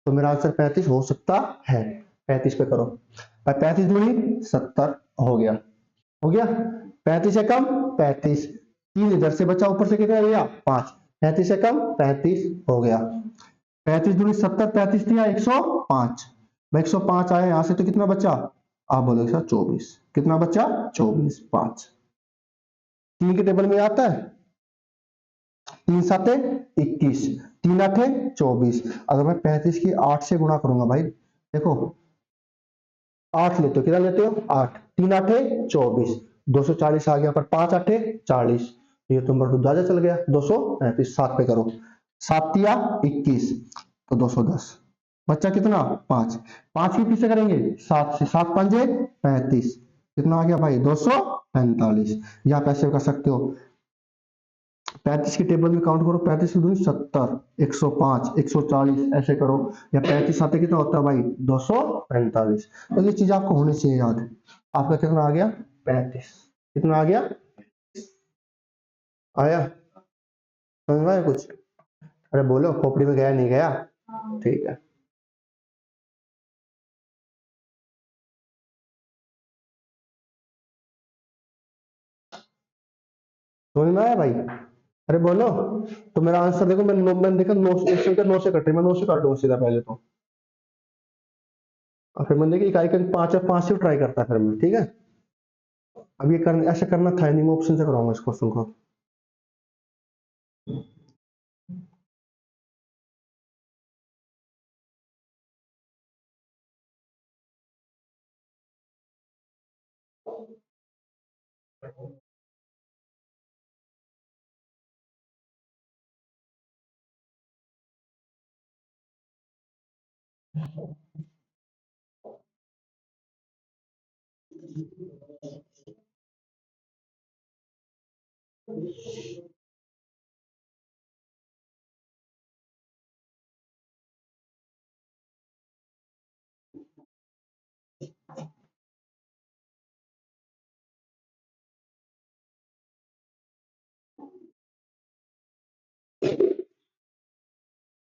तो मेरा आंसर 35 हो सकता है, 35 पे करो। 35 दूनी 70 हो गया, हो गया। 35 से कम 35, 3 इधर से बचा, ऊपर से कितना लिया 5, 35 से कम 35 हो गया। 35 दूनी 70, 35 दिया 105, 105 आया यहां से, तो कितना बचा, आप बोलोगे सर 24, कितना बचा 24, 5। 3 के टेबल में आता है, 3 साते 21, 3 आठे 24। अगर मैं 35 की 8 से गुणा करूंगा भाई, देखो 8 लेते हो, कितना लेते हो 8, 3 आठे 24, 240 आ गया, पर 5 आठे 40, ये तो नंबर तो ज्यादा चल गया, 235। 7 पे करो, 7 या 21 तो 210, बच्चा कितना 5, 5 की किससे करेंगे 7 से, 7 पंजे 35, कितना आ गया भाई 245। या आप ऐसे कर सकते हो, 35 की टेबल में काउंट करो, 35 दूनी 70, 105, 140 ऐसे करो, या 35 आते कितना होता है भाई 245। तो ये चीज आपको होनी चाहिए याद। आपका कितना आ गया 35, कितना आ गया, आया समझ में आया कुछ? अरे बोलो, खोपड़ी में गया नहीं गया? ठीक है, समझ में आया भाई? अरे बोलो। तो मेरा आंसर देखो, मैंने देखा 9 से, 9 से कटे, मैं 9 से काट दूंगा सीधा पहले तो, और फिर मैंने देखा इकाई का 5 है, 5 से ट्राई करता फिर मैं, ठीक है। अब ये करना, ऐसा करना था नहीं, मैं ऑप्शन से कराऊंगा इस क्वेश्चन को।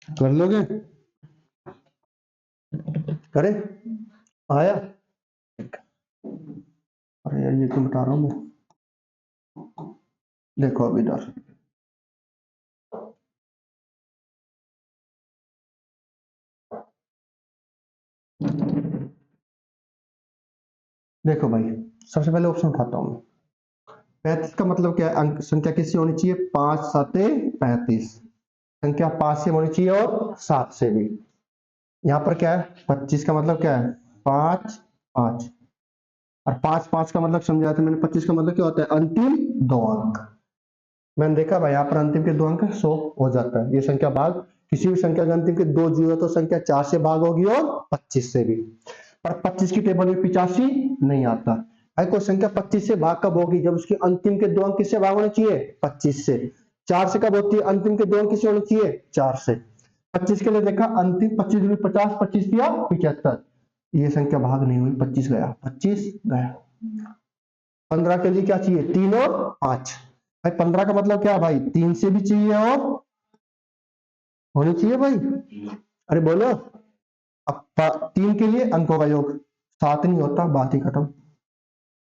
कर लोगे? करे? आया? अरे यार ये क्यों बता रहा हूँ मैं, देखो अभी इधर, देखो भाई, सबसे पहले ऑप्शन उठाता हूँ मैं। 35 का मतलब क्या है, अंक संख्या किससे होनी चाहिए, 5 साते 35, संख्या 5 से होनी चाहिए और 7 से भी। यहाँ पर क्या है 25 का मतलब क्या है 5 5, और 5 5 का मतलब समझाया था मैंने, 25 का मतलब क्या होता है अंतिम 2 अंक। मैंने देखा भाई यहाँ पर अंतिम के 2 अंक 100 हो जाता है, ये संख्या भाग, किसी भी संख्या के अंतिम के 2 जीरो तो संख्या 4 से भाग होगी और 25 से भी। पर 25 की टेबल में 85 नहीं आता। भाई कोई संख्या 25 से भाग कब होगी, जब उसके अंतिम के 2 अंक किससे भाग होने चाहिए 25 से। 4 से कब होती है, अंतिम के 2 अंक किससे होने चाहिए 4 से। 25 के लिए देखा, अंतिम 25 दूनी 50, 25 किया 75, ये संख्या भाग नहीं हुई, 25 गया, 25 गया। 15 के लिए क्या चाहिए 3 और 5, भाई 15 का मतलब क्या है भाई 3 से भी चाहिए और होनी चाहिए भाई। अरे बोलो, अब 3 के लिए अंकों का योग 7 नहीं होता, बात ही खत्म,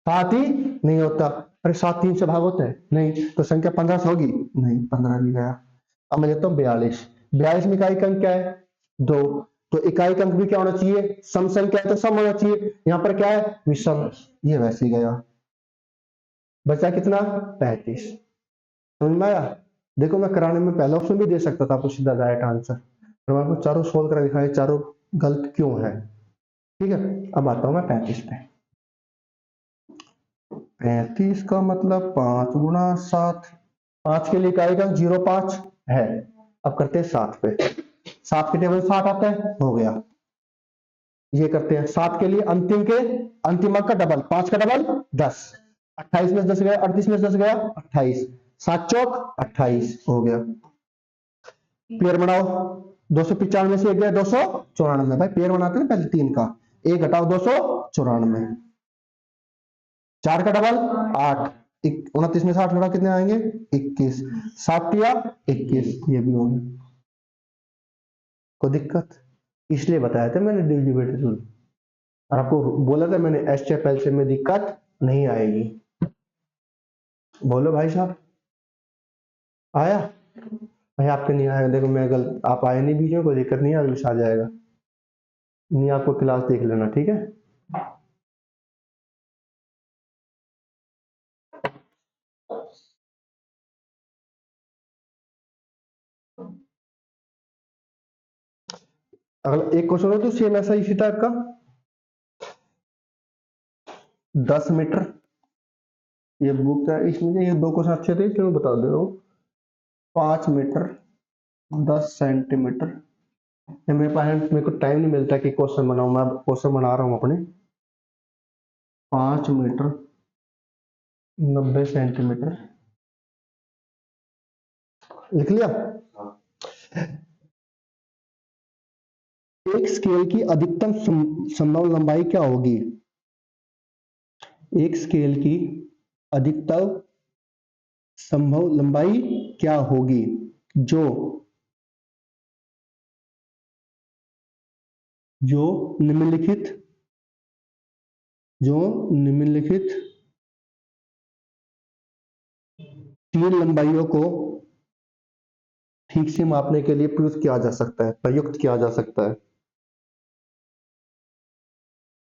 7 ही नहीं होता। अरे 7 3 से भाग होता है नहीं, तो संख्या 15 से होगी नहीं, 15 भी गया। अब मैं लेता हूँ 42, 42 में इकाई का अंक क्या है 2, तो इकाई का अंक भी क्या होना चाहिए सम संख्या है तो सम होना चाहिए, यहाँ पर क्या है विषम, ये वैसे ही गया, बचा कितना 35। समझ में आया? देखो मैं कराने में पहला ऑप्शन भी दे सकता था आपको सीधा डायरेक्ट आंसर, पर मैं आपको चारों सोल्व कर दिखाया, चारों गलत क्यों है। ठीक है, अब आता हूं मैं 35 पे। 35 का मतलब 5 गुणा 7, 5 के लिए इकाई का 0.5 है। अब करते हैं 7 पे, 7 के टेबल 7 आता है, हो गया। ये करते हैं 7 के लिए अंतिम के, अंतिम अंक का डबल, 5 का डबल 10, 28 में 10 गया, 38 में 10 गया 28, 7 चौक 28 हो गया। पेयर बनाओ, 295 से एक गया 294, भाई पेयर बनाते हैं पहले 3 का, एक घटाओ 294, 4 का डबल 8, 29 में से 8 घटाओ कितने आएंगे 21, 7 या 21, ये भी हो गया। कोई दिक्कत? इसलिए बताया था मैंने डिविजिबिलिटी रूल, और आपको बोला था मैंने एस चैपल से में दिक्कत नहीं आएगी। बोलो भाई साहब, आया? भाई आपके नहीं आया, देखो मैं गलत, आप आए नहीं बीच में, कोई दिक्कत नहीं है, अगले से आ जाएगा। नहीं आपको क्लास देख लेना, ठीक है। अगला एक क्वेश्चन हो तो सेम ऐसा इसी टाइप का, 10 मीटर। ये बुक है, इसमें ये दो क्वेश्चन अच्छे थे इसलिए मैं बता दे रहा हूँ। 5 मीटर 10 सेंटीमीटर। ये मेरे पास, मेरे को टाइम नहीं मिलता कि क्वेश्चन बनाऊं, मैं क्वेश्चन बना रहा हूँ अपने। 5 मीटर 90 सेंटीमीटर, लिख लिया। एक स्केल की अधिकतम संभव लंबाई क्या होगी? एक स्केल की अधिकतम संभव लंबाई क्या होगी? जो जो निम्नलिखित जो निम्नलिखित तीन लंबाइयों को ठीक से मापने के लिए प्रयुक्त किया जा सकता है, प्रयुक्त किया जा सकता है।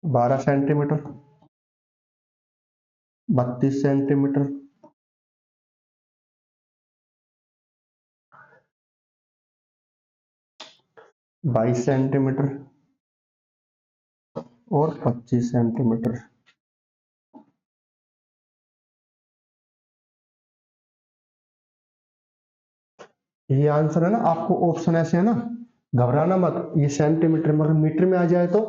12 सेंटीमीटर, 32 सेंटीमीटर, 22 सेंटीमीटर और 25 सेंटीमीटर। ये आंसर है ना, आपको ऑप्शन ऐसे है ना, घबराना मत। ये सेंटीमीटर मगर मीटर में आ जाए तो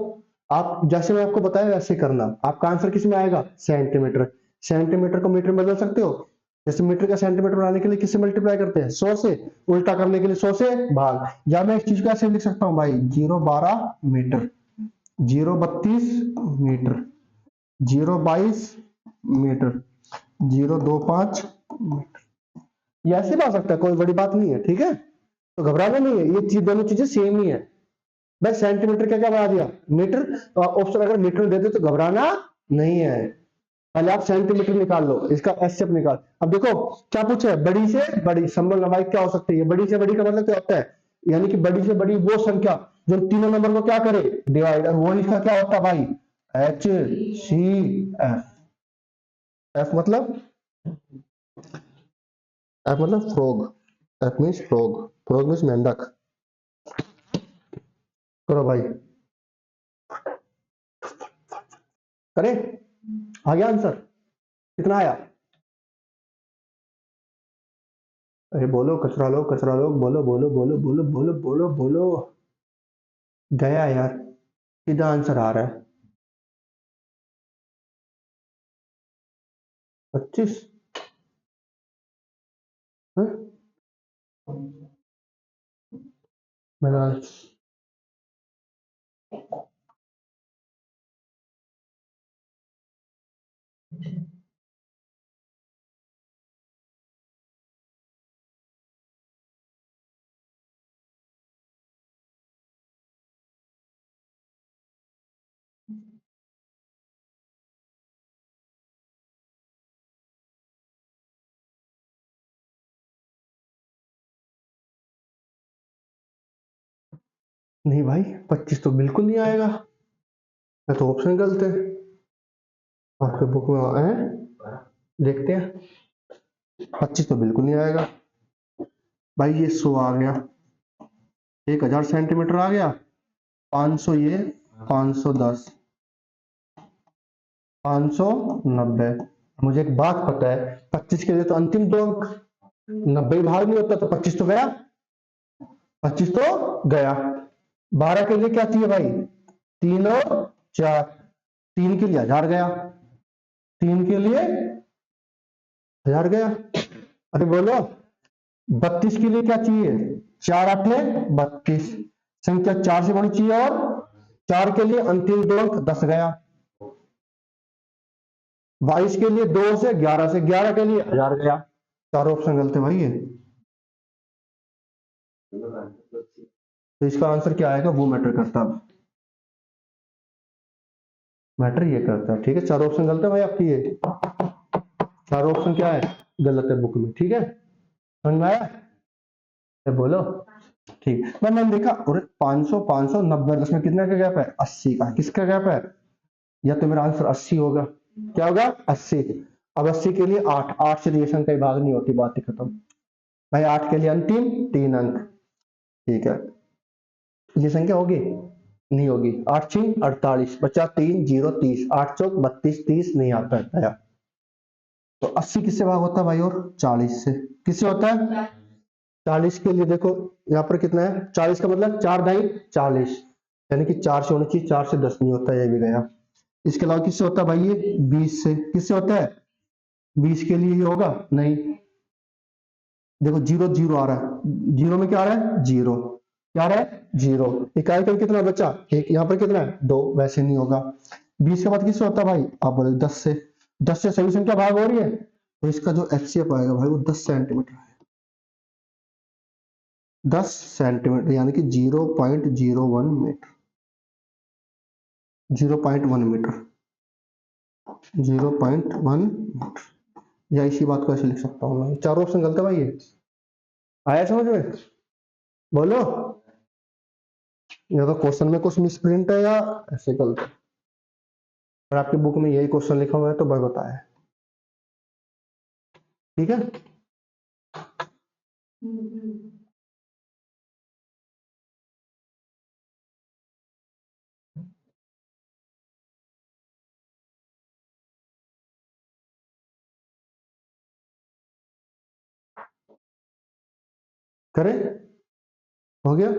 आप जैसे मैं आपको बताया वैसे करना, आपका आंसर किस में आएगा? सेंटीमीटर। सेंटीमीटर को मीटर में बदल सकते हो, जैसे मीटर का सेंटीमीटर बनाने के लिए किससे मल्टीप्लाई करते हैं? 100 से। उल्टा करने के लिए 100 से भाग। या मैं इस चीज को ऐसे लिख सकता हूँ भाई, 012 मीटर, 032 मीटर, 022 मीटर, 025 मीटर। ये ऐसे भी आ सकता है, कोई बड़ी बात नहीं है, ठीक है। तो घबराना नहीं है, ये चीज दोनों चीजें सेम ही है। भाई सेंटीमीटर क्या क्या बना दिया? मीटर। ऑप्शन अगर मीटर देते तो घबराना नहीं है। पहले आप सेंटीमीटर निकाल लो, इसका एसएफ निकाल। अब देखो क्या पूछा है, बड़ी से बड़ी संभव लंबाई क्या हो सकती है? बड़ी से बड़ी का मतलब क्या होता है? यानी कि बड़ी से बड़ी वो संख्या जो तीनों नंबर को क्या करे, डिवाइड। और वो इसका क्या होता है भाई? H C F. एफ मतलब, एफ मतलब frog. F means frog, frog means मेंढक। करो भाई, करें। आ गया आंसर? कितना आया? अरे बोलो, कचरा लो, कचरा लो, बोलो बोलो बोलो बोलो बोलो बोलो बोलो। गया यार, सीधा आंसर आ रहा है 25। मेरा नहीं भाई, 25 तो बिल्कुल नहीं आएगा। मैं तो ऑप्शन गलत है आपके बुक में है। देखते हैं, 25 तो बिल्कुल नहीं आएगा भाई। ये 100 आ गया, 1000 सेंटीमीटर आ गया, 500 ये, 510, 590। मुझे एक बात पता है, 25 के लिए तो अंतिम दो अंक 90 भाग नहीं होता, तो 25 तो गया, 25 तो गया। 12 के लिए क्या चाहिए भाई? 3 और 4, 3 के लिए 1000 गया, 3 के लिए 1000 गया। अरे बोलो, 32 के लिए क्या चाहिए? 4 8 32, संख्या 4 से बड़ी चाहिए, और 4 के लिए अंतिम दो अंक 10 गया। 22 के लिए 2 से 11, से 11 के लिए 1000 गया। चारों ऑप्शन गलत है भाई ये। तो इसका आंसर क्या आएगा, वो मैटर करता है। मैटर ये करता है, ठीक है। चारों ऑप्शन गलत है भाई आपकी, ये चारों ऑप्शन क्या है, गलत है बुक में, ठीक है। समझ में आया? बोलो, ठीक। मैंने देखा, और 500 590, इसमें कितने का गैप है? 80 का। किसका गैप है? या तो मेरा आंसर 80 होगा। क्या होगा? 80। अब 80 के लिए 8, 8 से ये संख्या भाग नहीं होती, बात ही खत्म भाई। 8 के लिए अंतिम 3 अंक, ठीक है। ये संख्या होगी? नहीं होगी। 8 6 48, बचा 3 0 30, 8 चौक 32, 30 नहीं आता है। तो 80 किससे भाग होता है भाई? और 40 से। किससे होता है? 40 के लिए देखो यहाँ पर कितना है? 40 का मतलब 4 दाई 40, यानी कि 4 से होनी चाहिए, 4 से 10 नहीं होता, ये भी गया। इसके अलावा किससे होता है भाई? ये 20 से। किससे होता है? 20 के लिए ये होगा? नहीं। देखो 0 0 आ रहा है, 0 में क्या आ रहा है? 0। क्या आ रहा है? 0। इकाई का कितना बचा? 1। यहाँ पर कितना है? 2। वैसे नहीं होगा। 20 के बाद किससे होता है भाई? आप बोले 10 से। 10 से सही संख्या भाग हो रही है, तो इसका जो एचसीएफ आएगा भाई वो 10 सेंटीमीटर है। 10 सेंटीमीटर यानी कि 0.01 मीटर। 0.1 मीटर। 0.1 मीटर, या इसी बात को ऐसे लिख सकता हूँ मैं। चारों ऑप्शन गलत है भाई। ये आया समझ में? बोलो। या तो क्वेश्चन में कुछ मिसप्रिंट है या ऐसे गलत है। और आपकी बुक में यही क्वेश्चन लिखा हुआ है तो भाई बताया। ठीक है। करें? हो गया?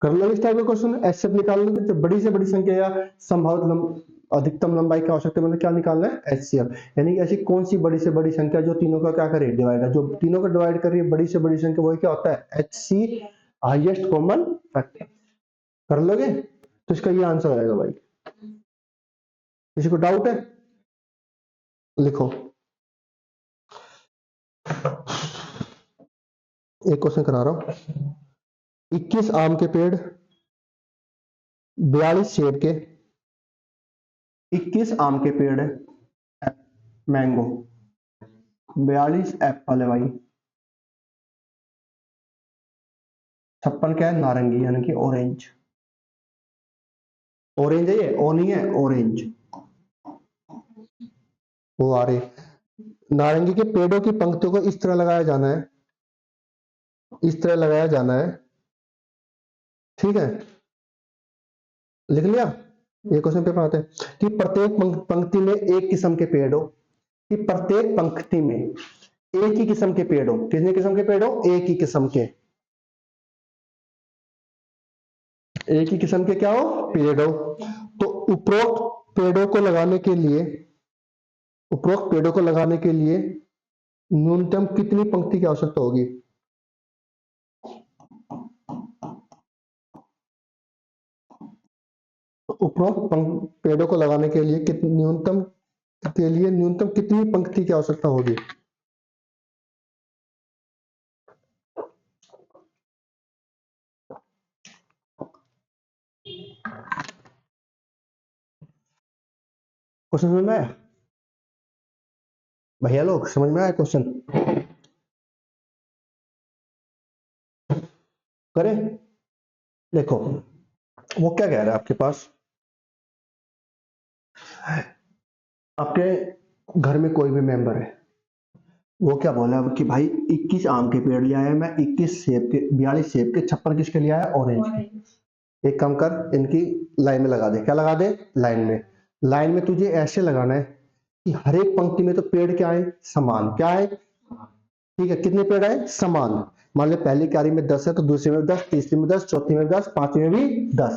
कर लो इस टाइप का क्वेश्चन। एचसीएफ निकालना है, जब बड़ी से बड़ी संख्या या संभावित अधिकतम लंबाई की आवश्यकता मतलब क्या निकालना है? एचसीएफ, यानी कि ऐसी कौन सी बड़ी से बड़ी संख्या जो तीनों का क्या करे? डिवाइड है। जो तीनों का डिवाइड कर रही है बड़ी से बड़ी संख्या, वही क्या होता है? HC, highest common factor. कर लोगे तो इसका ये आंसर आएगा भाई। किसी को डाउट है? लिखो। एक क्वेश्चन करा रहा हूं। 21 आम के पेड़, 42 सेब के, 21 आम के पेड़ है मैंगो, 42 एप्पल है भाई, 56 क्या है? नारंगी यानी कि ऑरेंज। ऑरेंज है ये, ओ नहीं है, ऑरेंज। वो आ रही। नारंगी के पेड़ों की पंक्तियों को इस तरह लगाया जाना है, इस तरह लगाया जाना है। ठीक है, लिख लिया? ये क्वेश्चन पेपर आते हैं कि प्रत्येक पंक्ति में एक किस्म के पेड़ हो, कि प्रत्येक पंक्ति में एक ही किस्म के पेड़ हो। कितने किस्म के पेड़ हो? एक ही किस्म के। एक ही किस्म के क्या हो? पेड़ हो। तो उपरोक्त पेड़ों को लगाने के लिए, उपरोक्त पेड़ों को लगाने के लिए न्यूनतम कितनी पंक्ति की आवश्यकता होगी? उपरोक्त पेड़ों को लगाने के लिए न्यूनतम कितनी पंक्ति की आवश्यकता होगी? क्वेश्चन समझ में आया भैया? लोग समझ में आया क्वेश्चन? करें? देखो वो क्या कह रहा है आपके पास, आपके घर में कोई भी मेंबर है, वो क्या बोला कि भाई 21 आम के पेड़ ले आया मैं, 21 सेब के, 42 सेब के, 56 किसके लिए आया? ऑरेंज के। एक काम कर, इनकी लाइन में लगा दे। क्या लगा दे? लाइन में। लाइन में तुझे ऐसे लगाना है कि हर एक पंक्ति में तो पेड़ क्या है? समान। क्या है? ठीक है, कितने पेड़ है? समान। मान लो पहली क्यारी में 10 है तो दूसरी में 10, तीसरी में 10, चौथी में 10, पांचवी में भी 10।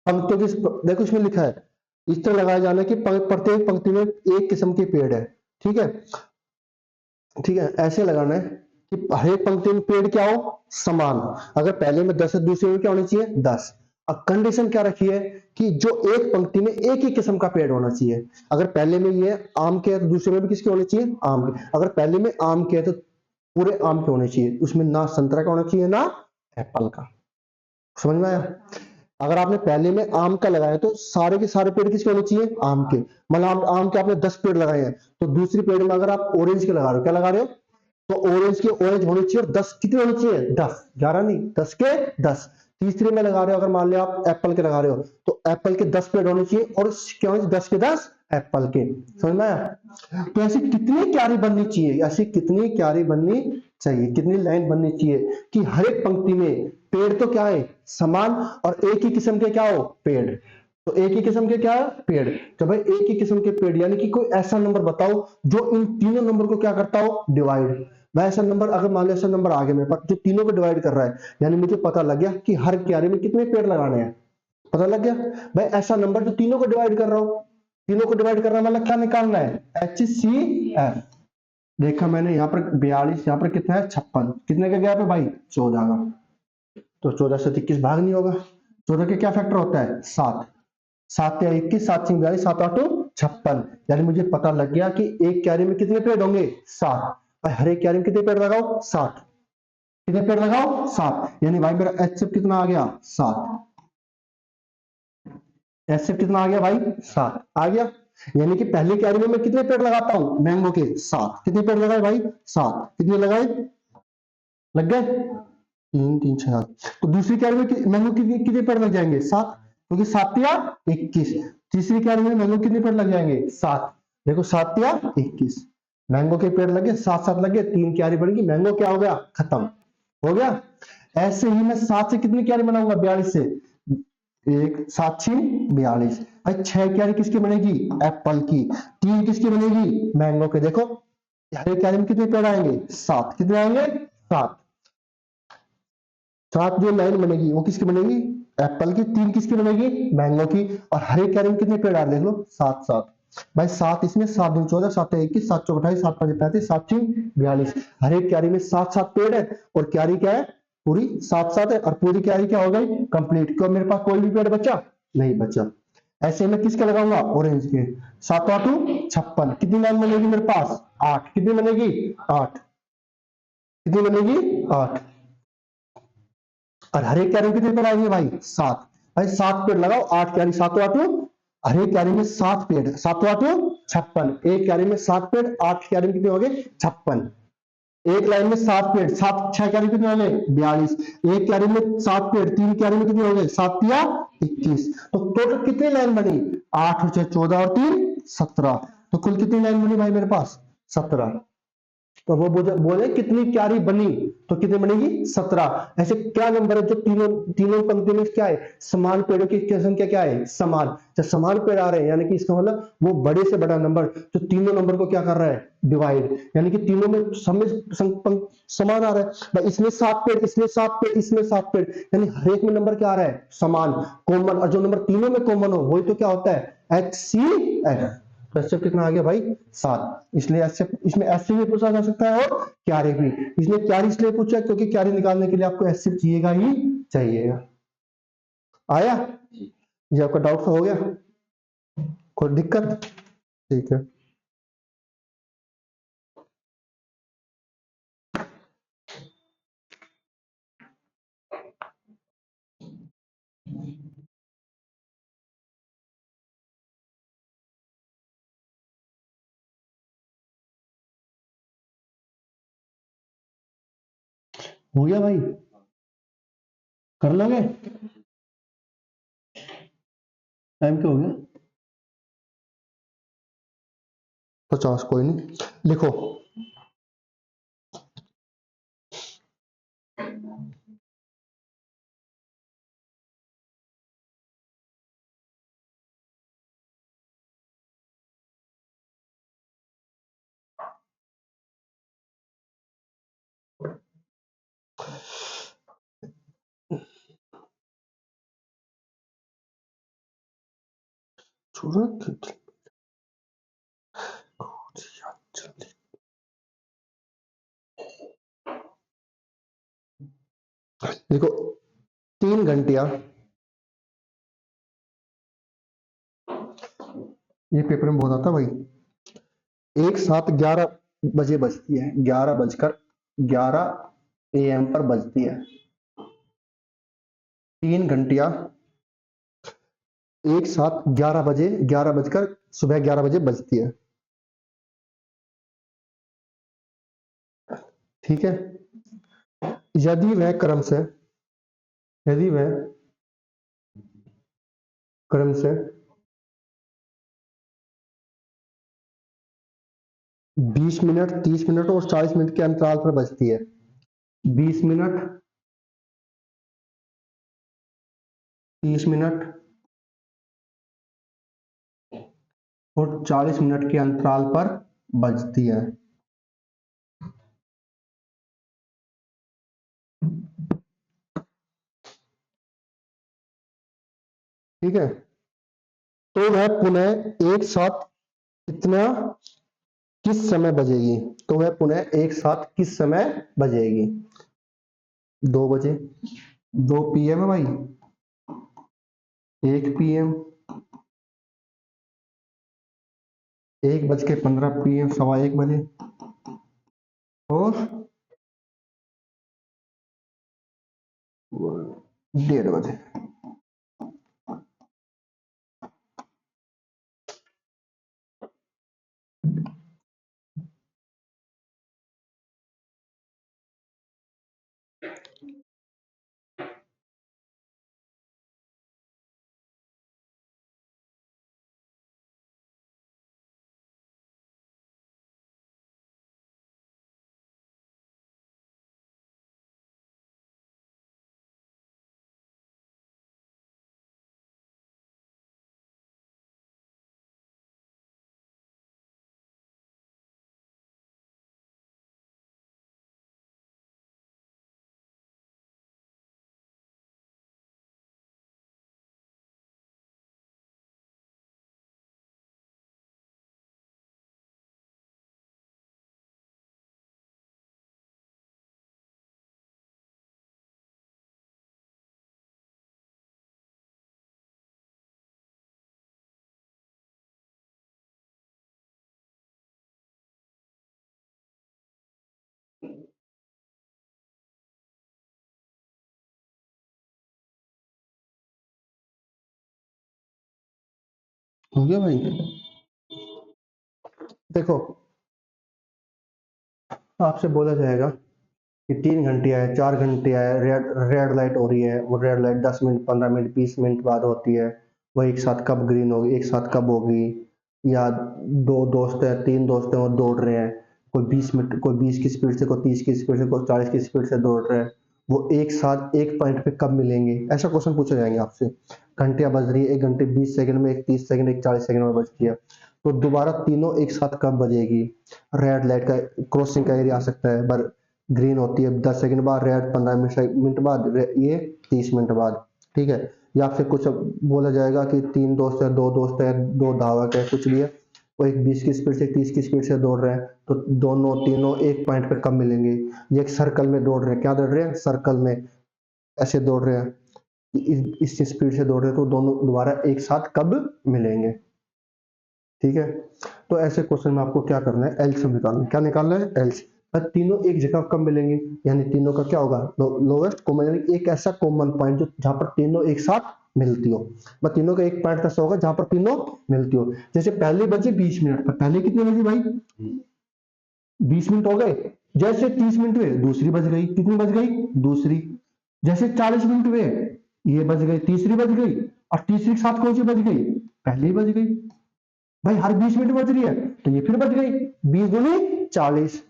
पंक्तियों की देखो इसमें लिखा है इस तरह लगाया जाना है कि प्रत्येक पंक्ति में एक किस्म के पेड़ है। ठीक है, ठीक है, ऐसे लगाना है कि हर एक पंक्ति में पेड़ क्या हो? समान। अगर पहले में 10 है दूसरे में क्या होनी चाहिए? 10। अब कंडीशन क्या रखी है कि जो एक पंक्ति में एक ही किस्म का पेड़ होना चाहिए। अगर पहले में ये आम के है तो दूसरे में भी किसके होने चाहिए? आम के। अगर पहले में आम के है तो पूरे आम के होने चाहिए, उसमें ना संतरा का होना चाहिए ना एप्पल का। समझ में आया? अगर आपने पहले में आम का लगाया तो सारे के सारे पेड़ किसके होने चाहिए? आम के। मतलब आम के आपने 10 पेड़ लगाए हैं तो दूसरी पेड़ में अगर आप ऑरेंज के लगा रहे हो, क्या लगा रहे हो? तो ऑरेंज के ऑरेंज होनी चाहिए और 10 कितने होने चाहिए? 10, 11 नहीं, 10 के 10। तीसरे में लगा रहे हो, अगर मान लिया आप एप्पल के लगा रहे हो तो एप्पल के 10 पेड़ होने चाहिए और क्या होने चाहिए? 10 के 10 एप्पल के। समझ में आया? तो ऐसी कितनी क्यारी बननी चाहिए? ऐसी कितनी क्यारी बननी चाहिए, कितनी लाइन बननी चाहिए कि हर एक पंक्ति में पेड़ तो क्या है, समान, और एक ही किस्म के क्या हो, पेड़। तो एक ही किस्म के क्या है, पेड़। तो भाई एक ही किस्म के पेड़ यानी कि कोई ऐसा नंबर बताओ जो इन तीनों नंबर को क्या करता हो, डिवाइड। भाई ऐसा नंबर, अगर मान लो ऐसा नंबर आ गया मेरे पास जो तीनों को डिवाइड कर रहा है, यानी मुझे पता लग गया कि हर क्यारी में कितने पेड़ लगाने हैं, पता लग गया। भाई ऐसा नंबर जो तीनों को डिवाइड कर रहा हूं, तीनों को डिवाइड कर रहा है, मतलब क्या निकालना है, HCF। देखा मैंने यहाँ पर 42, यहाँ पर कितना है 56, कितने का गैप है भाई, 14 का। तो 14 से 21 भाग नहीं होगा। 14 के क्या फैक्टर होता है, 7। 7 या 21, 7 से 42, 7 8 56। यानी मुझे पता लग गया कि एक क्यारी में कितने पेड़ होंगे, 7। और हर एक क्यारी में कितने पेड़ लगाओ, 7। कितने पेड़ लगाओ, 7। यानी भाई मेरा HCF कितना आ गया, 7। HCF कितना आ गया भाई, 7 आ गया। यानी कि पहले क्यारी में मैं कितने पेड़ लगाता हूं, मैंगो के 7। कितने पेड़ लगाए भाई, 7। कितने लगाए, लग गए, 3 3 6। तो दूसरी क्यारी में मैंगो कितने पेड़ लग जाएंगे, 7, क्योंकि 7 या 21। तीसरी क्यारी में मैंगो कितने पेड़ लग जाएंगे, 7। देखो 7 या 21, मैंगो के पेड़ लगे, 7 7 लगे, 3 क्यारी बढ़ेगी, मैंगो क्या हो गया, खत्म हो गया। ऐसे ही मैं 7 से कितनी क्यारी बनाऊंगा, 42 से, एक 7 6 42। भाई 6 क्यारी किसकी बनेगी, एप्पल की। 3 किसकी बनेगी, मैंगो के। देखो हर एक क्यारी में कितने पेड़ आएंगे, 7। कितने आएंगे, 7। 7 जो लाइन बनेगी वो किसकी बनेगी, एप्पल की। 3 किसकी बनेगी, मैंगो की। और हर एक क्यारी में कितने पेड़ आ रहे, देख लो 7 7। भाई 7 इसमें, 7 दूनी 14, 7 21, 7 चौक 28, 7 5 35, 7 6 42। हर एक क्यारी में 7 7 पेड़ है, और क्यारी क्या है, पूरी 7 7 है, और पूरी क्यारी क्या हो गई, कंप्लीट। क्यों, मेरे पास कोई भी पेड़ बचा नहीं बचा। ऐसे में किसके लगाऊंगा, ऑरेंज के। 7 8 56। कितनी लाइन बनेगी मेरे पास, 8। कितनी बनेगी, 8। कितनी बनेगी, 8। और हर एक क्यारी में कितने पेड़ आएंगे भाई, 7। भाई 7 पेड़ लगाओ, 8 क्यारी 7 8, हर एक क्यारी में 7 पेड़, 7 8 56। एक क्यारी में 7 पेड़, 8 क्यारी में कितने हो गए, 56। एक लाइन में 7 पेड़, 7 6 क्यारी कितने हो गए, 42। एक क्यारी में 7 पेड़, 3 क्यारी में कितने हो गए, 7 या 21। तो टोटल कितनी लाइन बनी, 8 और 6 14 और 3 17। तो कुल कितनी लाइन बनी भाई मेरे पास, 17। तो वो बोले कितनी क्यारी बनी, तो कितनी बनेगी, 17। ऐसे क्या नंबर है जो तीनों तीनों पंक्ति में क्या है, समान पेड़ों की संख्या क्या है, समान। जब समान पेड़ आ रहे हैं यानी कि इसका मतलब वो बड़े से बड़ा नंबर जो तीनों नंबर को क्या कर रहा है, डिवाइड। यानी कि तीनों में समान आ रहा है। भाई इसमें 7 पेड़, इसमें 7 पेड़, इसमें 7 पेड़, यानी हर एक में नंबर क्या आ रहा है, समान, कॉमन। और जो नंबर तीनों में कॉमन हो वही तो क्या होता है, HCF। तो एचएफ कितना आ गया भाई, 7। इसलिए एचएफ, इसमें एचएफ भी पूछा जा सकता है और क्यारी भी। इसलिए क्यारी इसलिए पूछा क्योंकि क्यारी निकालने के लिए आपको एचएफ चाहिएगा ही चाहिएगा। आया, ये आपका डाउट हो गया, कोई दिक्कत, ठीक है। हो गया भाई, कर लोगे, टाइम क्या हो गया, 50, कोई नहीं, लिखो। छोड़ो, देखो 3 घंटिया, ये पेपर में बहुत आता है भाई। एक साथ 11 बजे बजती है, 11 बजकर 11 AM पर बजती है। 3 घंटिया एक साथ 11 बजे, 11 बजकर सुबह 11 बजे बजती है, ठीक है। यदि वह क्रम से, यदि वह क्रम से 20 मिनट, 30 मिनट और 40 मिनट के अंतराल पर बजती है। 20 मिनट, 30 मिनट और 40 मिनट के अंतराल पर बजती है। ठीक है, तो वह पुनः एक साथ कितना किस समय बजेगी? तो वह पुनः एक साथ किस समय बजेगी? 2 बजे, 2 PM है भाई, 1 PM, 1:15 PM, 1:15 और 1:30 बजे। हो गया भाई? देखो, आपसे बोला जाएगा कि 3 घंटे आए, 4 घंटे आए, रेड रेड लाइट हो रही है, वो red light 10 minute, 15 minute, 20 minute बाद होती है, वो एक साथ कब ग्रीन होगी, एक साथ कब होगी? या दो दोस्त है, 3 दोस्त हैं, वो दौड़ रहे हैं, कोई 20 मिनट, कोई 20 की स्पीड से, कोई 30 की स्पीड से, कोई 40 की स्पीड से दौड़ रहे हैं, वो एक साथ एक पॉइंट पे कब मिलेंगे? ऐसा क्वेश्चन पूछे जाएंगे आपसे। घंटियां बज रही है, 1 घंटे 20 सेकंड में, एक 30 सेकंड, एक 40 सेकंड में बजती है, तो दोबारा तीनों एक साथ कब बजेगी? रेड लाइट का क्रॉसिंग का एरिया आ सकता है, पर ग्रीन होती है 10 सेकंड बाद, रेड 15 मिनट बाद, ये 30 मिनट बाद। ठीक है, या फिर कुछ बोला जाएगा कि 3 दोस्त है, 2 दोस्त है, 2 धावक है, कुछ भी है, वो एक 20 की स्पीड से, 30 की स्पीड से दौड़ रहे हैं, तो दोनों तीनों एक पॉइंट पर कब मिलेंगे? ये एक सर्कल में दौड़ रहे हैं, क्या दौड़ रहे हैं? सर्कल में ऐसे दौड़ रहे हैं, इस स्पीड से दौड़ रहे हैं, तो दोनों दोबारा एक साथ कब मिलेंगे? ठीक है, तो ऐसे क्वेश्चन में आपको क्या करना है? एलसीएम निकालना है। क्या निकालना है? एलसीएम। तीनों एक जगह कब मिलेंगे? यानी तीनों का क्या होगा? लोवेस्ट कॉमन, यानी एक ऐसा कॉमन पॉइंट जो जहां पर तीनों एक साथ मिलती हो। बस तीनों का एक पॉइंट ऐसा होगा जहां पर तीनों मिलती हो। जैसे पहले बजे 20 मिनट पर, पहले कितने बजे भाई? 20 मिनट हो गए। जैसे 30 मिनट हुए, दूसरी बज गई, कितनी बज गई? दूसरी। जैसे 40 मिनट हुए, ये बज गई, तीसरी बज गई, और तीसरी के साथ कौन सी बज गई? पहली बज गई। भाई हर 20 मिनट बज रही है, तो ये फिर बज गई, 20 दूनी 40।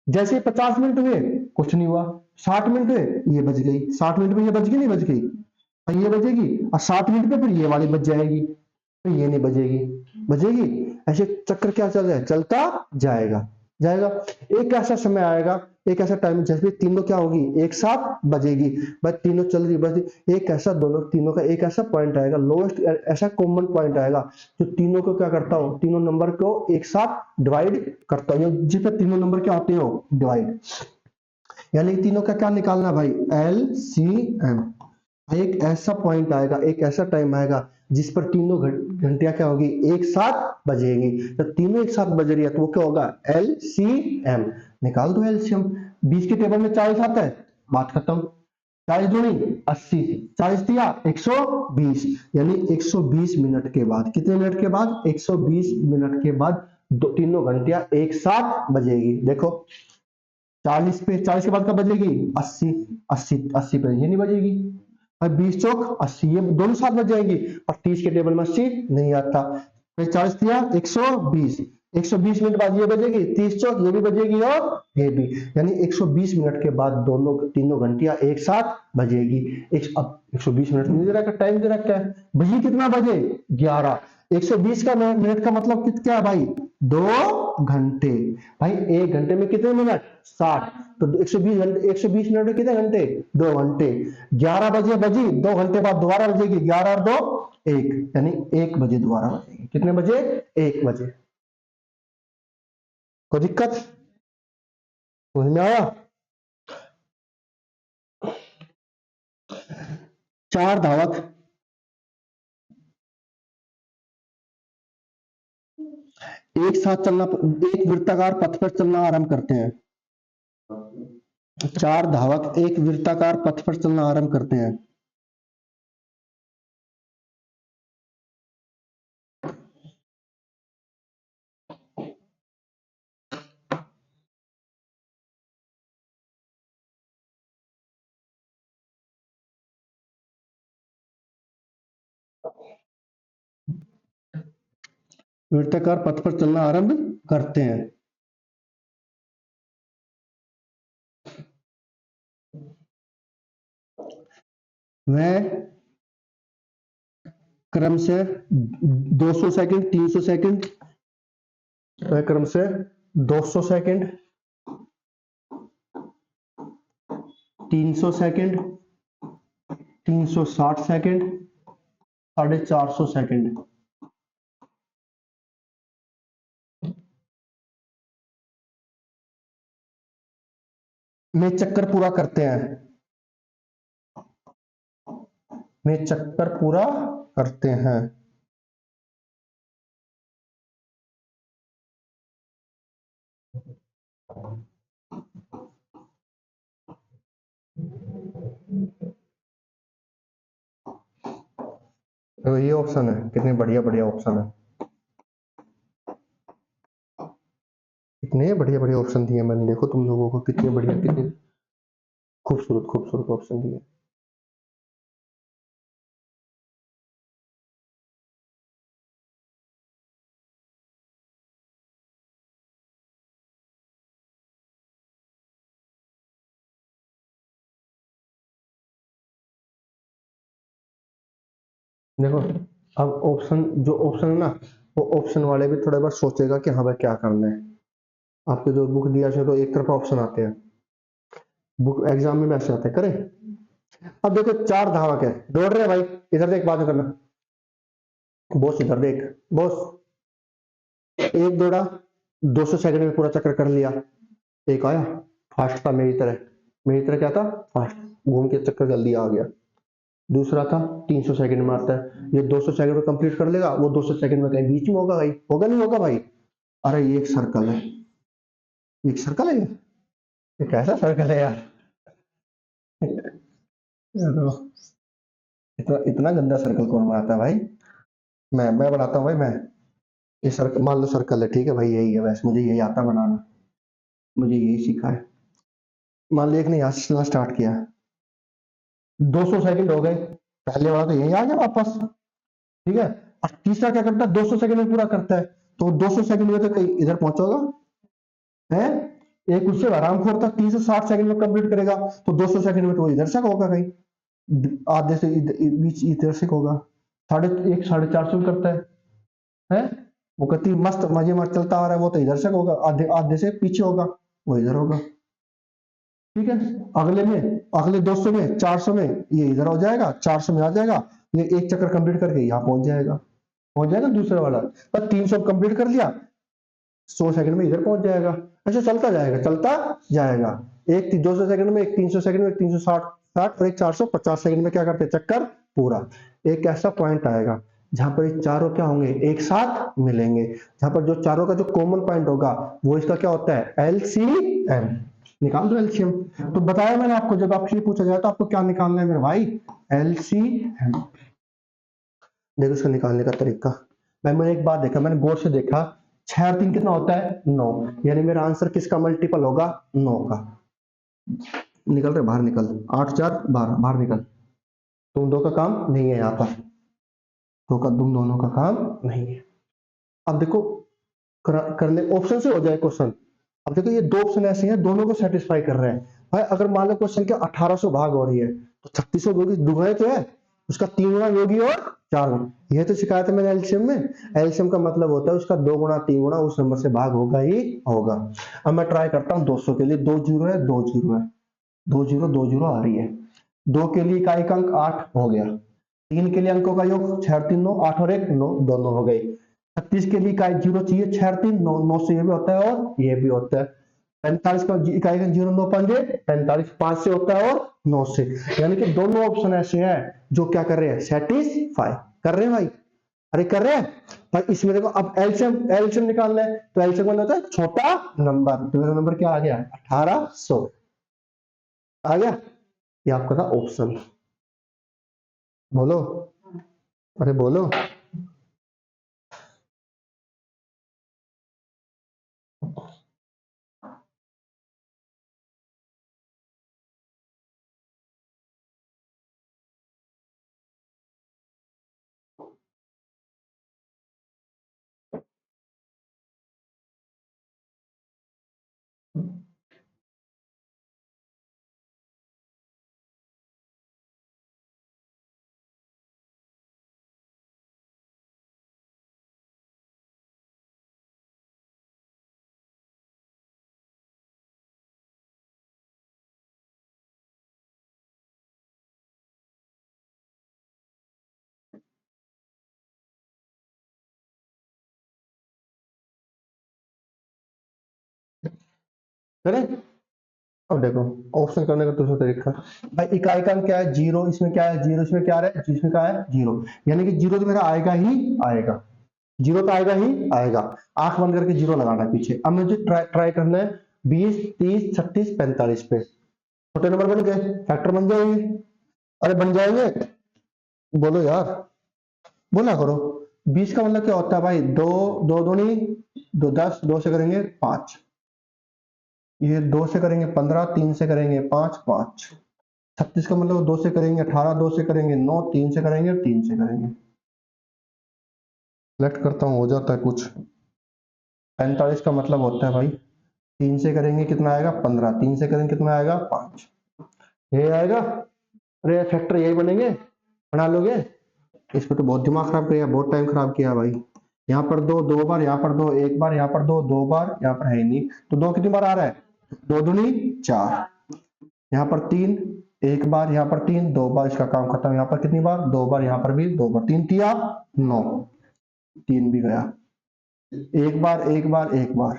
जैसे 50 मिनट हुए, कुछ नहीं हुआ, 60 मिनट हुए, ये बज गई, 60 मिनट में ये बज गई, नहीं बज गई? और ये बजेगी, और 60 मिनट पे फिर ये वाली बज जाएगी, तो ये नहीं बजेगी, बजेगी। ऐसे चक्कर क्या चल रहा है? चलता जाएगा, जाएगा। एक ऐसा समय आएगा, एक ऐसा टाइम, जैसे तीनों क्या होगी? एक साथ बजेगी, बस तीनों चल रही, बस एक ऐसा, दोनों तीनों का एक ऐसा पॉइंट आएगा, लोएस्ट ऐसा कॉमन पॉइंट आएगा जो तीनों को क्या करता हो? तीनों नंबर को एक साथ डिवाइड करता हो, जिस पे तीनों नंबर क्या होते हो? डिवाइड। यानी तीनों का क्या निकालना भाई? एलसीएम। एक ऐसा पॉइंट आएगा, एक ऐसा टाइम आएगा जिस पर तीनों घंटियां क्या होगी? एक साथ बजेगी। तो तीनों एक साथ बज रही है, तो वो क्या होगा? एलसीएम। निकाल दो एलसीएम। 20 के टेबल में 40 आता है, बात खत्म। 40 दूनी 80, 40 दिया 120, यानी 120 मिनट के बाद, कितने मिनट के बाद? 120 मिनट के बाद तीनों घंटियां एक साथ बजेगी। देखो, 40 पे, 40 के बाद कब बजेगी? 80, 80, 80 पे ये नहीं बजेगी। और 20 चौक 80, ये दोनों साथ बज जाएंगी। और 30 के टेबल में 80 नहीं आता, फिर 40 दिया 120, 120 मिनट बाद ये बजेगी, 30 चौक ये भी बजेगी और ये भी, यानी 120 मिनट के बाद दोनों तीनों घंटियां एक साथ बजेगी। अब 120 मिनट नहीं दे रखा, टाइम दे रखा है, बजी कितना बजे 11। 120 का मिनट का मतलब क्या है भाई, 2 घंटे। भाई 1 घंटे में कितने मिनट 60, तो 120 घंटे, 120 मिनट में कितने घंटे 2 घंटे। 11 बजे बजी, 2 घंटे बाद दोबारा बजेगी, 11 और 2 1, यानी 1 बजे दोबारा बजेगी। कितने बजे 1 बजे। कोई दिक्कत समझ में आया। 4 धावक एक साथ चलना, एक वृत्ताकार पथ पर चलना आरंभ करते हैं। 4 धावक एक वृत्ताकार पथ पर चलना आरंभ करते हैं। वृत्ताकार पथ पर चलना आरंभ करते हैं। वह क्रमशः 200 सेकंड, 300 सेकंड, वह क्रमशः 200 सेकंड, 300 सेकंड, 360 सेकंड, 450 सेकंड में चक्कर पूरा करते हैं, में चक्कर पूरा करते हैं। तो ये ऑप्शन है, कितने बढ़िया बढ़िया ऑप्शन है, कितने बढ़िया बढ़िया ऑप्शन दिए मैंने, देखो तुम लोगों को कितने बढ़िया, कितने खूबसूरत खूबसूरत ऑप्शन दिए। देखो अब ऑप्शन, जो ऑप्शन है ना, वो ऑप्शन वाले भी थोड़ा बहुत सोचेगा कि हाँ भाई क्या करना है। आपके जो बुक दिया है तो एक तरफ ऑप्शन आते हैं, बुक एग्जाम में वैसे आते हैं, करें। अब देखो 4 धावक है, दौड़ रहे हैं भाई, इधर देख, बात करना, बॉस इधर देख, बॉस एक दौड़ा, 200 सेकंड में पूरा चक्कर कर लिया। एक आया फास्ट था मेरी तरह क्या था, फास्ट, घूम के चक्कर जल्दी आ गया। दूसरा था 300 सेकंड में आता है, ये 200 सेकंड में कंप्लीट कर लेगा, वो 200 सेकंड में कहीं बीच में होगा भाई, होगा नहीं होगा भाई। अरे ये एक सर्कल है, एक सर्कल है ये कैसा सर्कल है यार। इतना इतना गंदा सर्कल कौन बनाता है भाई। मैं बनाता हूँ भाई, मैं ये सर्कल, मान लो सर्कल है, ठीक है भाई, यही है, वैसे मुझे यही आता बनाना, मुझे यही सीखा है। मान लो एक ने यहाँ से चलना स्टार्ट किया, 200 सेकंड हो गए, पहले वाला तो यही आ गया वापस, ठीक है। और तीसरा क्या करता है, 200 सेकंड में पूरा करता है, तो 200 सेकंड में तो कहीं इधर पहुंचोगा है। एक उससे आराम खोर था, 360 सेकंड में कंप्लीट करेगा, तो 200 सेकंड में तो वो इधर से होगा कहीं, आधे से बीच इधर से होगा। 450 में करता है, वो कहती मस्त मजे में चलता आ रहा है, वो तो इधर से होगा, आधे आधे से पीछे होगा, वो इधर होगा, ठीक है। अगले में, अगले 200 में, 400 में ये इधर हो जाएगा, 400 में आ जाएगा, ये एक चक्कर कंप्लीट करके यहाँ पहुंच जाएगा दूसरा वाला। पर 300 कंप्लीट कर लिया, 100 सेकंड में इधर पहुंच जाएगा। ऐसे चलता जाएगा, एक 200 सेकंड में, एक 300 सेकंड में, एक 360 60 और एक 450 सेकंड में क्या करते हैं, चक्कर पूरा। एक ऐसा पॉइंट आएगा जहां पर ये चारों क्या होंगे, एक साथ मिलेंगे, जहां पर जो चारों का जो कॉमन पॉइंट होगा वो इसका क्या होता है, LCM। निकाल दो LCM। तो बताया मैंने आपको, जब आपसे ये पूछा जाए तो आपको क्या निकालना है मेरे भाई, LCM। देखो इसका निकालने का तरीका, मैंने एक बात देखा, मैंने गौर से देखा, 6 और 3 कितना होता है 9, यानी मेरा आंसर किसका मल्टीपल होगा, 9 का। निकल रहे बाहर, निकल, 8 4 12, बाहर निकल। तुम दो का काम नहीं है यहाँ पर, तो का तुम दोनों का काम नहीं है। अब देखो करने ऑप्शन से हो जाए क्वेश्चन। अब देखो ये दो ऑप्शन ऐसे हैं, दोनों को सेटिस्फाई कर रहे हैं भाई। अगर मान लो क्वेश्चन के 1800 भाग हो रही है तो 3600 दुगने तो है, उसका 3 गुना योगी और 4 गुना। यह तो शिकायत है मैंने एलसीएम में। एलसीएम का मतलब होता है उसका 2 गुना 3 गुना उस नंबर से भाग होगा ही होगा। अब मैं ट्राई करता हूँ 200 के लिए। 2 जीरो है, 2 जीरो है, 2 जीरो 2 जीरो आ रही है। 2 के लिए इकाई अंक 8 हो गया। 3 के लिए अंकों का योग 6 3 9, 8 और 1 9, दोनों हो गए। 36 के लिए इकाई 0 चाहिए, 6 3 9, 9 से ये भी होता है और ये भी होता है। 45 का इकाई का 0 9 5 45, 5 से होता है और 9 से। यानी कि दोनों ऑप्शन ऐसे हैं जो क्या कर रहे हैं, सेटिस्फाई कर रहे हैं भाई। अरे कर रहे हैं भाई। इसमें देखो अब एलसीएम एलसीएम निकालना है तो एलसीएम का होता है छोटा नंबर। तो मेरा नंबर क्या आ गया, 1800 आ गया। ये आपका था ऑप्शन। बोलो, अरे बोलो। करें। अब देखो ऑप्शन करने का दूसरा तरीका भाई। इकाई का अंक क्या है, जीरो। इसमें क्या है, जीरो। इसमें क्या है, इसमें क्या है, जीरो। यानी कि जीरो तो मेरा आएगा ही आएगा। जीरो तो आएगा ही आएगा। आंख बंद करके जीरो लगाना है पीछे। अब मुझे ट्राई करना है 20 30 36 45 पे। छोटे नंबर बन गए, फैक्टर बन जाएंगे। अरे बन जाएंगे, बोलो यार, बोला करो। 20 का मतलब क्या होता है भाई, दो दो दूनी दो, 10, 2 से करेंगे 5, ये 2 से करेंगे 15, 3 से करेंगे 5 5। 36 का मतलब 2 से करेंगे 18, 2 से करेंगे 9, 3 से करेंगे 3 से करेंगे। सेलेक्ट करता हूँ, हो जाता है कुछ। 45 का मतलब होता है भाई 3 से करेंगे कितना आएगा 15, 3 से करेंगे कितना आएगा 5, ये आएगा। अरे फैक्टर यही बनेंगे, बना लोगे। इस पे तो बहुत दिमाग खराब किया, बहुत टाइम खराब किया भाई। यहाँ पर दो, 2 बार, यहाँ पर 2 1 बार, यहाँ पर 2 2 बार, यहाँ पर है ही नहीं। तो 2 कितनी बार आ रहा है, 2 दूनी 4, यहाँ पर 3 1 बार, यहाँ पर 3 2 बार, इसका काम खत्म। यहाँ पर कितनी बार, 2 बार, यहाँ पर भी 2 बार, 3 तिया 9, 3 भी गया। 1 बार 1 बार 1 बार।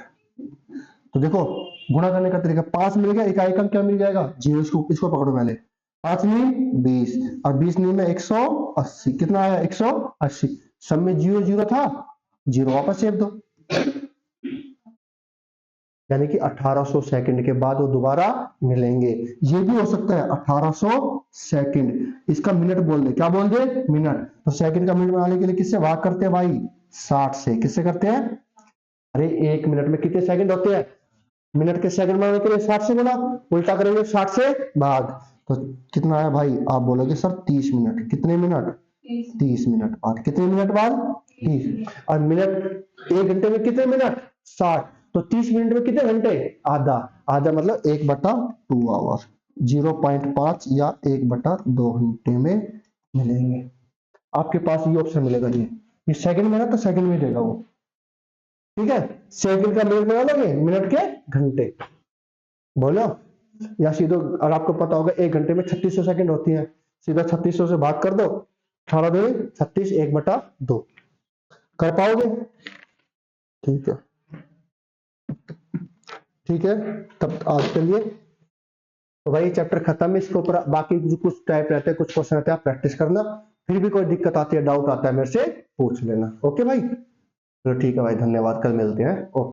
तो देखो गुणा करने का तरीका, 5 मिल गया, इकाई का क्या मिल जाएगा, जीरो। इसको पकड़ो पहले। 5 नीम 20 और 20 नीम में 180, कितना आया 180। सब में जीरो जीरो था, जीरो वापस सेव दो। यानी कि 1800 सेकंड के बाद वो दोबारा मिलेंगे। ये भी हो सकता है 1800 सेकंड। इसका मिनट बोल दे, क्या बोल दे, मिनट। तो सेकंड का मिनट बनाने के लिए किससे भाग करते हैं भाई, 60 से। किससे करते हैं, अरे 1 मिनट में कितने सेकंड होते हैं, मिनट के सेकंड बनाने के लिए 60 से गुना, उल्टा करेंगे 60 से भाग। तो कितना आया भाई, आप बोलोगे सर 30 मिनट। कितने मिनट, 30 मिनट बाद। कितने मिनट बाद, 30। और मिनट 1 घंटे में कितने मिनट, 60। तो 30 मिनट में कितने घंटे, आधा। आधा मतलब 1/2 आवर, 0.5 या 1/2 घंटे में मिलेंगे। आपके पास ये ऑप्शन मिलेगा। ये सेकंड में ना, तो सेकंड में देगा वो, ठीक है। सेकंड का मिनट बना लोगे, मिनट के घंटे बोलो। या सीधो, और आपको पता होगा 1 घंटे में 3600 सेकंड होती है, सीधा 3600 से भाग कर दो, 18 दो 36, 1/2 कर पाओगे। ठीक है, ठीक है। तब आज के लिए तो भाई चैप्टर खत्म है। इसके ऊपर बाकी जो कुछ टाइप रहते हैं, कुछ क्वेश्चन रहते हैं, आप प्रैक्टिस करना। फिर भी कोई दिक्कत आती है, डाउट आता है, मेरे से पूछ लेना। ओके भाई, तो ठीक है भाई, धन्यवाद, कल मिलते हैं। ओके।